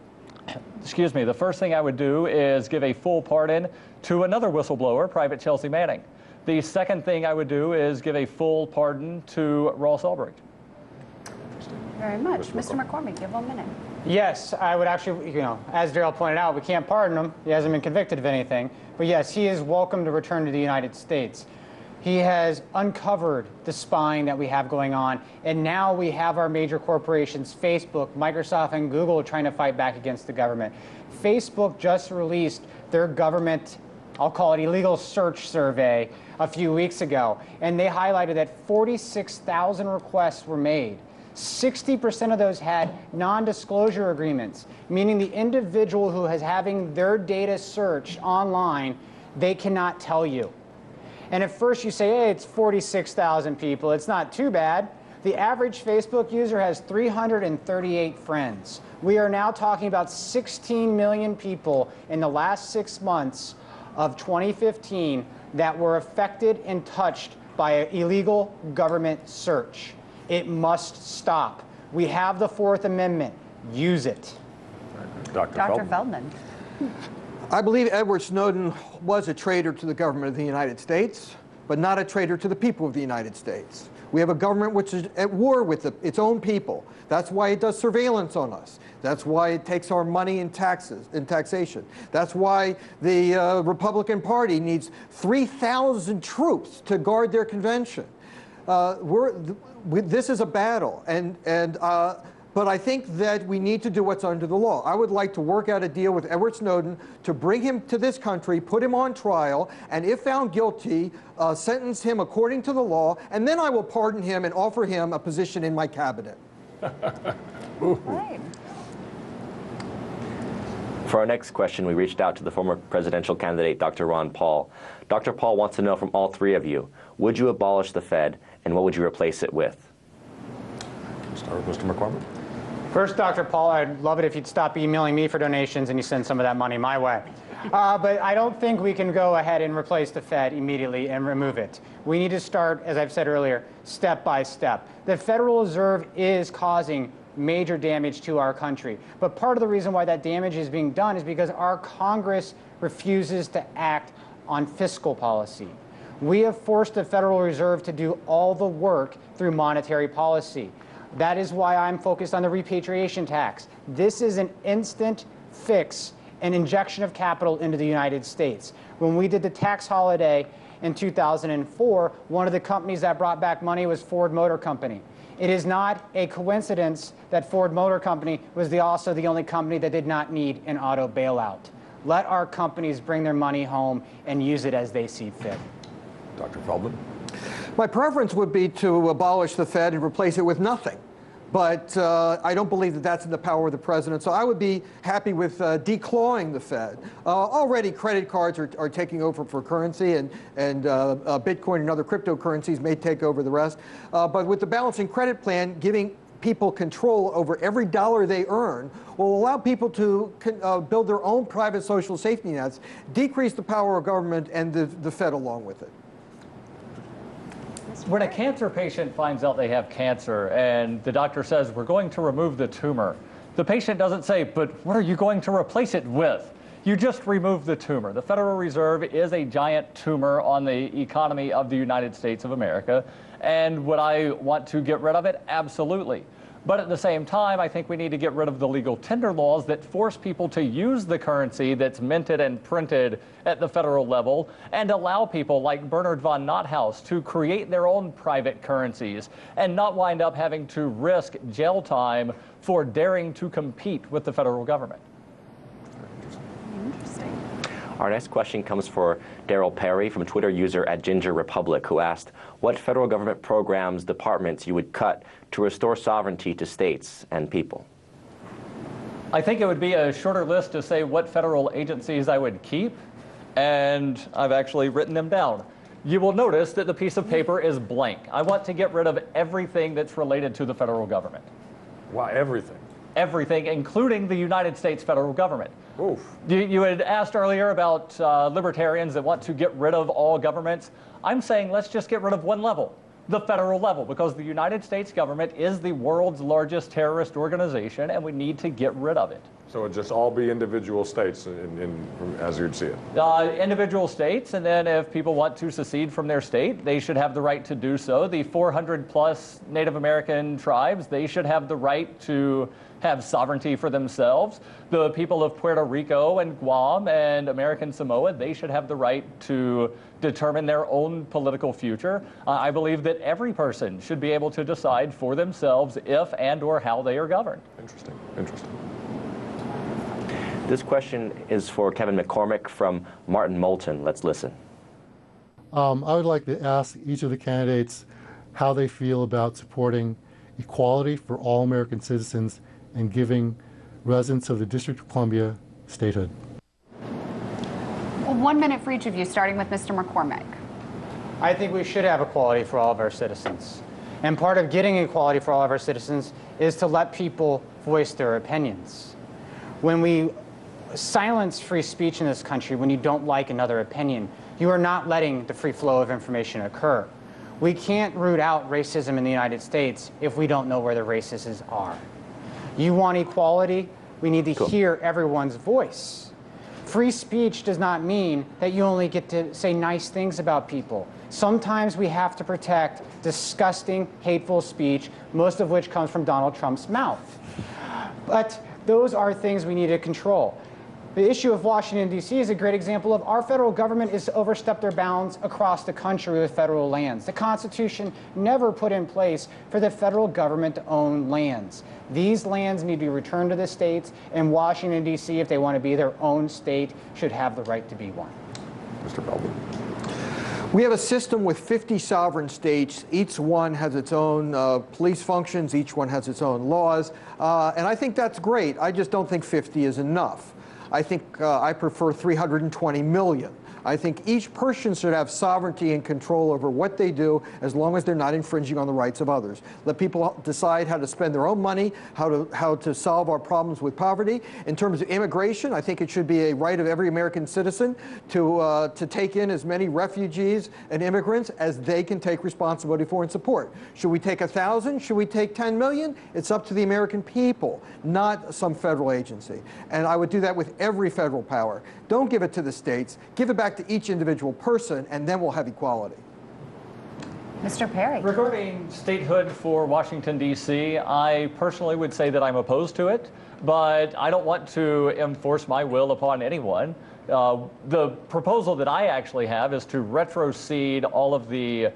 thing I would do is give a full pardon to another whistleblower, Private Chelsea Manning. The second thing I would do is give a full pardon to Ross Ulbricht. Very much. Mr. McCormick, you have 1 minute. Yes, I would actually, as Darryl pointed out, we can't pardon him. He hasn't been convicted of anything. But yes, he is welcome to return to the United States. He has uncovered the spying that we have going on, and now we have our major corporations, Facebook, Microsoft, and Google, trying to fight back against the government. Facebook just released their government, I'll call it illegal search survey, a few weeks ago, and they highlighted that 46,000 requests were made. 60% of those had non-disclosure agreements, meaning the individual who is having their data searched online, they cannot tell you. And at first you say, hey, it's 46,000 people, it's not too bad. The average Facebook user has 338 friends. We are now talking about 16 million people in the last 6 months of 2015 that were affected and touched by an illegal government search. It must stop. We have the Fourth Amendment. Use it. Dr. Feldman. I believe Edward Snowden was a traitor to the government of the United States, but not a traitor to the people of the United States. We have a government which is at war with its own people. That's why it does surveillance on us. That's why it takes our money in taxes, in taxation. That's why the Republican Party needs 3,000 troops to guard their convention. This is a battle, but I think that we need to do what's under the law. I would like to work out a deal with Edward Snowden to bring him to this country, put him on trial, and if found guilty, sentence him according to the law, and then I will pardon him and offer him a position in my cabinet. Right. For our next question, we reached out to the former presidential candidate, Dr. Ron Paul. Dr. Paul wants to know from all three of you, would you abolish the Fed, and what would you replace it with? Start with Mr. McCormick. First, Dr. Paul, I'd love it if you'd stop emailing me for donations and you send some of that money my way. But I don't think we can go ahead and replace the Fed immediately and remove it. We need to start, as I've said earlier, step by step. The Federal Reserve is causing major damage to our country. But part of the reason why that damage is being done is because our Congress refuses to act on fiscal policy. We have forced the Federal Reserve to do all the work through monetary policy. That is why I'm focused on the repatriation tax. This is an instant fix, an injection of capital into the United States. When we did the tax holiday in 2004, one of the companies that brought back money was Ford Motor Company. It is not a coincidence that Ford Motor Company was also the only company that did not need an auto bailout. Let our companies bring their money home and use it as they see fit. Dr. Feldman. My preference would be to abolish the Fed and replace it with nothing. But I don't believe that that's in the power of the president. So I would be happy with declawing the Fed. Already credit cards are taking over for currency, and Bitcoin and other cryptocurrencies may take over the rest. But with the balancing credit plan, giving people control over every dollar they earn will allow people to build their own private social safety nets, decrease the power of government and the Fed along with it. When a cancer patient finds out they have cancer and the doctor says, we're going to remove the tumor, the patient doesn't say, but what are you going to replace it with? You just remove the tumor. The Federal Reserve is a giant tumor on the economy of the United States of America. And would I want to get rid of it? Absolutely. But at the same time, I think we need to get rid of the legal tender laws that force people to use the currency that's minted and printed at the federal level and allow people like Bernard von Nothaus to create their own private currencies and not wind up having to risk jail time for daring to compete with the federal government. Interesting. Our next question comes for DARRYL Perry from Twitter user @GingerRepublic, who asked what federal government programs, departments you would cut to restore sovereignty to states and people. I think it would be a shorter list to say what federal agencies I would keep, and I've actually written them down. You will notice that the piece of paper is blank. I want to get rid of everything that's related to the federal government. Why, everything? Everything, including the United States federal government. Oof. You had asked earlier about libertarians that want to get rid of all governments. I'm saying let's just get rid of one level, the federal level, because the United States government is the world's largest terrorist organization, and we need to get rid of it. So it'd just all be individual states as you'd see it? Individual states, and then if people want to secede from their state, they should have the right to do so. The 400+ Native American tribes, they should have the right to have sovereignty for themselves. The people of Puerto Rico and Guam and American Samoa, they should have the right to determine their own political future. I believe that every person should be able to decide for themselves if and or how they are governed. Interesting, interesting. This question is for Kevin McCormick from Martin Moulton. Let's listen. I would like to ask each of the candidates how they feel about supporting equality for all American citizens and giving residents of the District of Columbia statehood. Well, 1 minute for each of you, starting with Mr. McCormick. I think we should have equality for all of our citizens. And part of getting equality for all of our citizens is to let people voice their opinions. When we silence free speech in this country, when you don't like another opinion, you are not letting the free flow of information occur. We can't root out racism in the United States if we don't know where the racists are. You want equality? We need to hear everyone's voice. Free speech does not mean that you only get to say nice things about people. Sometimes we have to protect disgusting, hateful speech, most of which comes from Donald Trump's mouth. But those are things we need to control. The issue of Washington, D.C. is a great example of our federal government is to overstep their bounds across the country with federal lands. The Constitution never put in place for the federal government to own lands. These lands need to be returned to the states, and Washington, D.C., if they want to be their own state, should have the right to be one. Mr. Feldman. We have a system with 50 sovereign states. Each one has its own police functions. Each one has its own laws. And I think that's great. I just don't think 50 is enough. I think I prefer 320 million. I think each person should have sovereignty and control over what they do as long as they're not infringing on the rights of others. Let people decide how to spend their own money, how to solve our problems with poverty. In terms of immigration, I think it should be a right of every American citizen to take in as many refugees and immigrants as they can take responsibility for and support. Should we take 1,000? Should we take 10 million? It's up to the American people, not some federal agency. And I would do that with every federal power. Don't give it to the states. Give it back to each individual person, and then we'll have equality. Mr. Perry. Regarding statehood for Washington, D.C., I personally would say that I'm opposed to it, but I don't want to enforce my will upon anyone. The proposal that I actually have is to retrocede all of the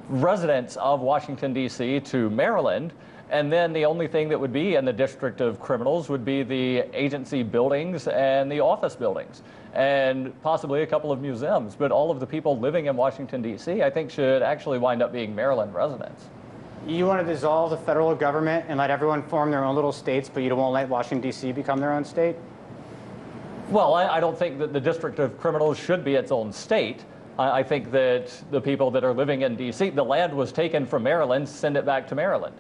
residents of Washington, D.C. to Maryland, and then the only thing that would be in the District of Criminals would be the agency buildings and the office buildings, and possibly a couple of museums. But all of the people living in Washington, D.C., I think should actually wind up being Maryland residents. You want to dissolve the federal government and let everyone form their own little states, but you don't want to let Washington, D.C. become their own state? Well, I don't think that the District of Criminals should be its own state. I think that the people that are living in D.C., the land was taken from Maryland, send it back to Maryland.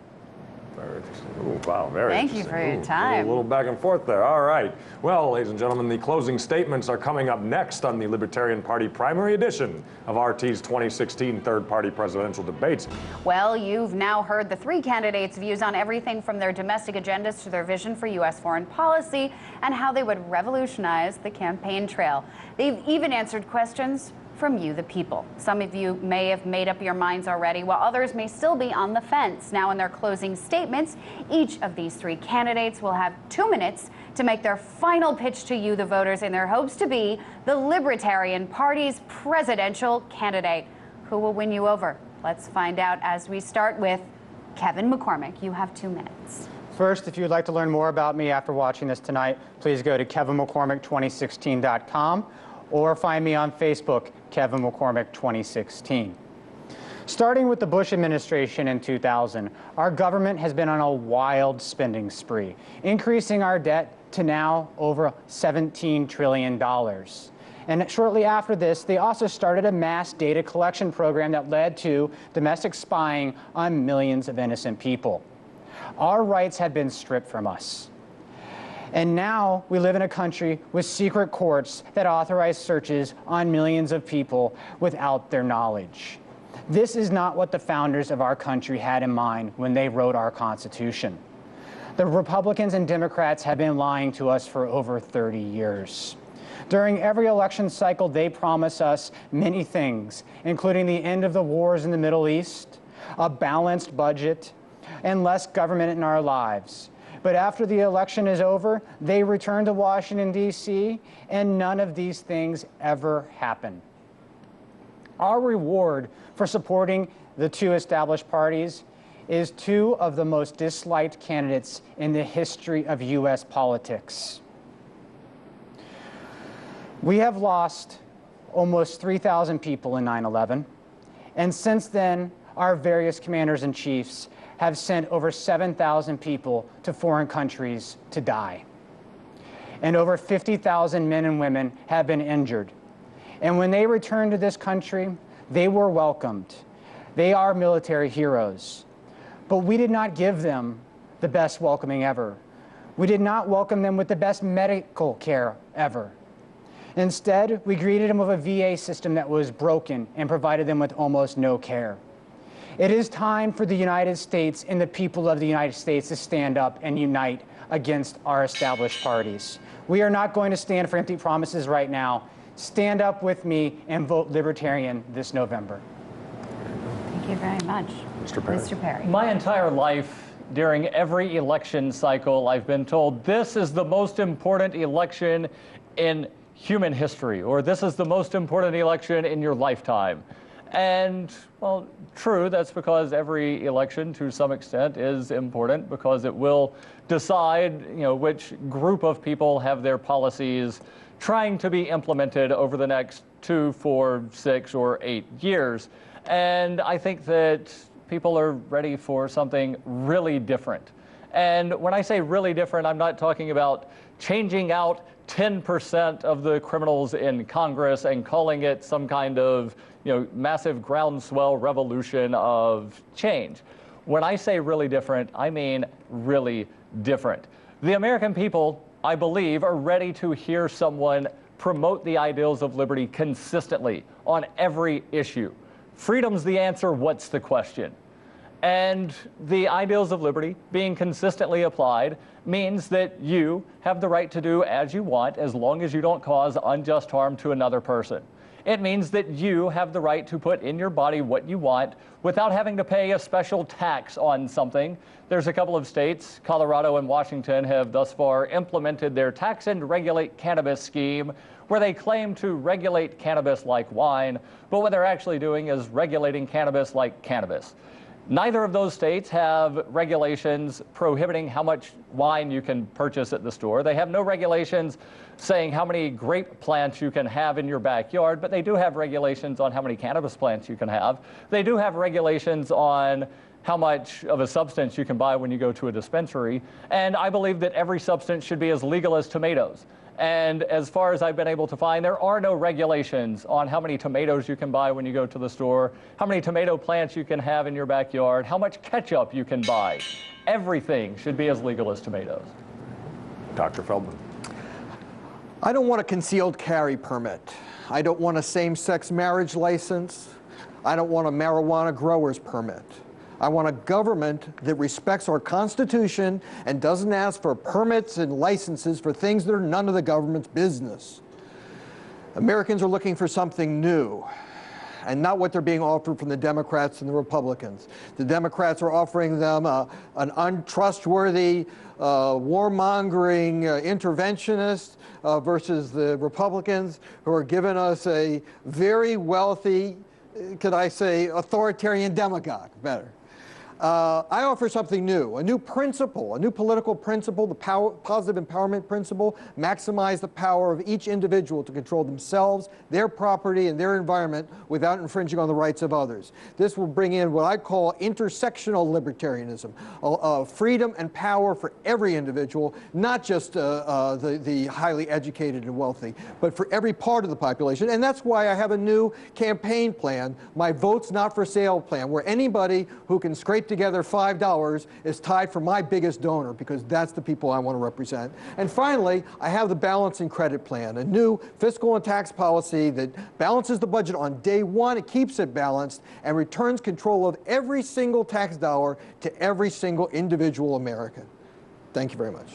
Very interesting. Ooh, wow, very Thank you interesting. for your Ooh, time. A little back and forth there. All right. Well, ladies and gentlemen, the closing statements are coming up next on the Libertarian Party primary edition of RT's 2016 third-party presidential debates. Well, you've now heard the three candidates' views on everything from their domestic agendas to their vision for U.S. foreign policy and how they would revolutionize the campaign trail. They've even answered questions from you, the people. Some of you may have made up your minds already, while others may still be on the fence. Now, in their closing statements, each of these three candidates will have 2 minutes to make their final pitch to you, the voters, in their hopes to be the Libertarian Party's presidential candidate. Who will win you over? Let's find out as we start with Kevin McCormick. You have 2 minutes. First, if you'd like to learn more about me after watching this tonight, please go to kevinmccormick2016.com or find me on Facebook, Kevin McCormick 2016. Starting with the Bush administration in 2000, our government has been on a wild spending spree, increasing our debt to now over $17 trillion. And shortly after this, they also started a mass data collection program that led to domestic spying on millions of innocent people. Our rights had been stripped from us. And now we live in a country with secret courts that authorize searches on millions of people without their knowledge. This is not what the founders of our country had in mind when they wrote our Constitution. The Republicans and Democrats have been lying to us for over 30 years. During every election cycle, they promise us many things, including the end of the wars in the Middle East, a balanced budget, and less government in our lives. But after the election is over, they return to Washington, D.C., and none of these things ever happen. Our reward for supporting the two established parties is two of the most disliked candidates in the history of U.S. politics. We have lost almost 3,000 people in 9/11, and since then, our various commanders-in-chiefs have sent over 7,000 people to foreign countries to die. And over 50,000 men and women have been injured. And when they returned to this country, they were welcomed. They are military heroes. But we did not give them the best welcoming ever. We did not welcome them with the best medical care ever. Instead, we greeted them with a VA system that was broken and provided them with almost no care. It is time for the United States and the people of the United States to stand up and unite against our established parties. We are not going to stand for empty promises right now. Stand up with me and vote Libertarian this November. Thank you very much. Mr. Perry. Mr. Perry. My entire life, during every election cycle, I've been told this is the most important election in human history, or this is the most important election in your lifetime. And, well, true, that's because every election, to some extent, is important because it will decide, which group of people have their policies trying to be implemented over the next 2, 4, 6, or 8 years. And I think that people are ready for something really different. And when I say really different, I'm not talking about changing out 10% of the criminals in Congress and calling it some kind of massive groundswell revolution of change. When I say really different, I mean really different. The American people, I believe, are ready to hear someone promote the ideals of liberty consistently on every issue. Freedom's the answer, what's the question? And the ideals of liberty being consistently applied means that you have the right to do as you want as long as you don't cause unjust harm to another person. It means that you have the right to put in your body what you want without having to pay a special tax on something. There's a couple of states, Colorado and Washington, have thus far implemented their tax and regulate cannabis scheme where they claim to regulate cannabis like wine, but what they're actually doing is regulating cannabis like cannabis. Neither of those states have regulations prohibiting how much wine you can purchase at the store. They have no regulations saying how many grape plants you can have in your backyard, but they do have regulations on how many cannabis plants you can have. They do have regulations on how much of a substance you can buy when you go to a dispensary. And I believe that every substance should be as legal as tomatoes. And as far as I've been able to find, there are no regulations on how many tomatoes you can buy when you go to the store, how many tomato plants you can have in your backyard, how much ketchup you can buy. Everything should be as legal as tomatoes. Dr. Feldman. I don't want a concealed carry permit. I don't want a same-sex marriage license. I don't want a marijuana grower's permit. I want a government that respects our Constitution and doesn't ask for permits and licenses for things that are none of the government's business. Americans are looking for something new, and not what they're being offered from the Democrats and the Republicans. The Democrats are offering them an untrustworthy, warmongering interventionist versus the Republicans, who are giving us a very wealthy, could I say, authoritarian demagogue, better. I offer something new, a new principle, a new political principle, the positive empowerment principle, maximize the power of each individual to control themselves, their property, and their environment without infringing on the rights of others. This will bring in what I call intersectional libertarianism, freedom and power for every individual, not just the highly educated and wealthy, but for every part of the population. And that's why I have a new campaign plan, my Votes Not for Sale plan, where anybody who can scrape together $5 is tied for my biggest donor, because that's the people I want to represent. And finally, I have the balance and credit plan, a new fiscal and tax policy that balances the budget on day one, it keeps it balanced, and returns control of every single tax dollar to every single individual American. Thank you very much.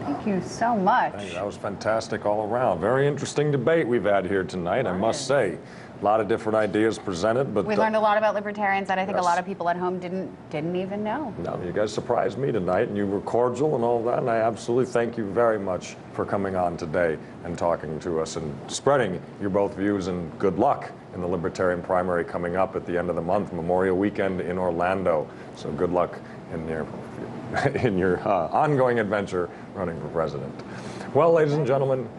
Thank you so much. Thank you. That was fantastic all around. Very interesting debate we've had here tonight, I must say. A lot of different ideas presented, but we learned a lot about libertarians that I think yes. a lot of people at home didn't even know. No, you guys surprised me tonight, and you were cordial and all that, and I absolutely thank you very much for coming on today and talking to us and spreading your both views, and good luck in the Libertarian primary coming up at the end of the month, Memorial Weekend in Orlando. So good luck in your ongoing adventure running for president. Well, ladies and gentlemen,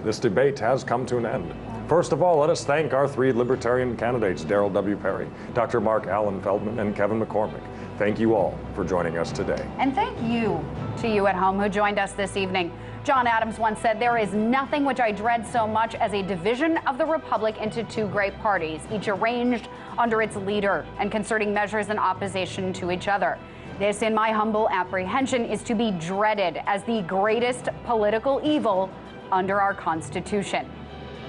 this debate has come to an end. First of all, let us thank our three Libertarian candidates, Darryl W. Perry, Dr. MARC ALLAN FELDMAN, and Kevin McCormick. Thank you all for joining us today. And thank you to you at home who joined us this evening. John Adams once said, "There is nothing which I dread so much as a division of the Republic into two great parties, each arranged under its leader and concerting measures in opposition to each other. This, in my humble apprehension, is to be dreaded as the greatest political evil under our Constitution."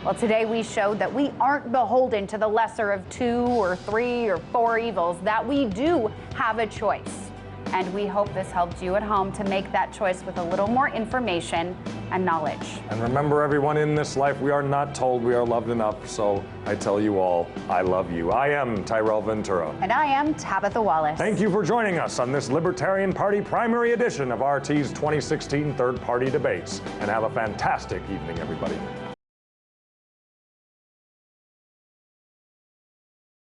Well, today we showed that we aren't beholden to the lesser of 2 or 3 or 4 evils, that we do have a choice. And we hope this helped you at home to make that choice with a little more information and knowledge. And remember, everyone, in this life, we are not told we are loved enough, so I tell you all, I love you. I am Tyrell Ventura. And I am Tabitha Wallace. Thank you for joining us on this Libertarian Party primary edition of RT's 2016 Third Party Debates. And have a fantastic evening, everybody.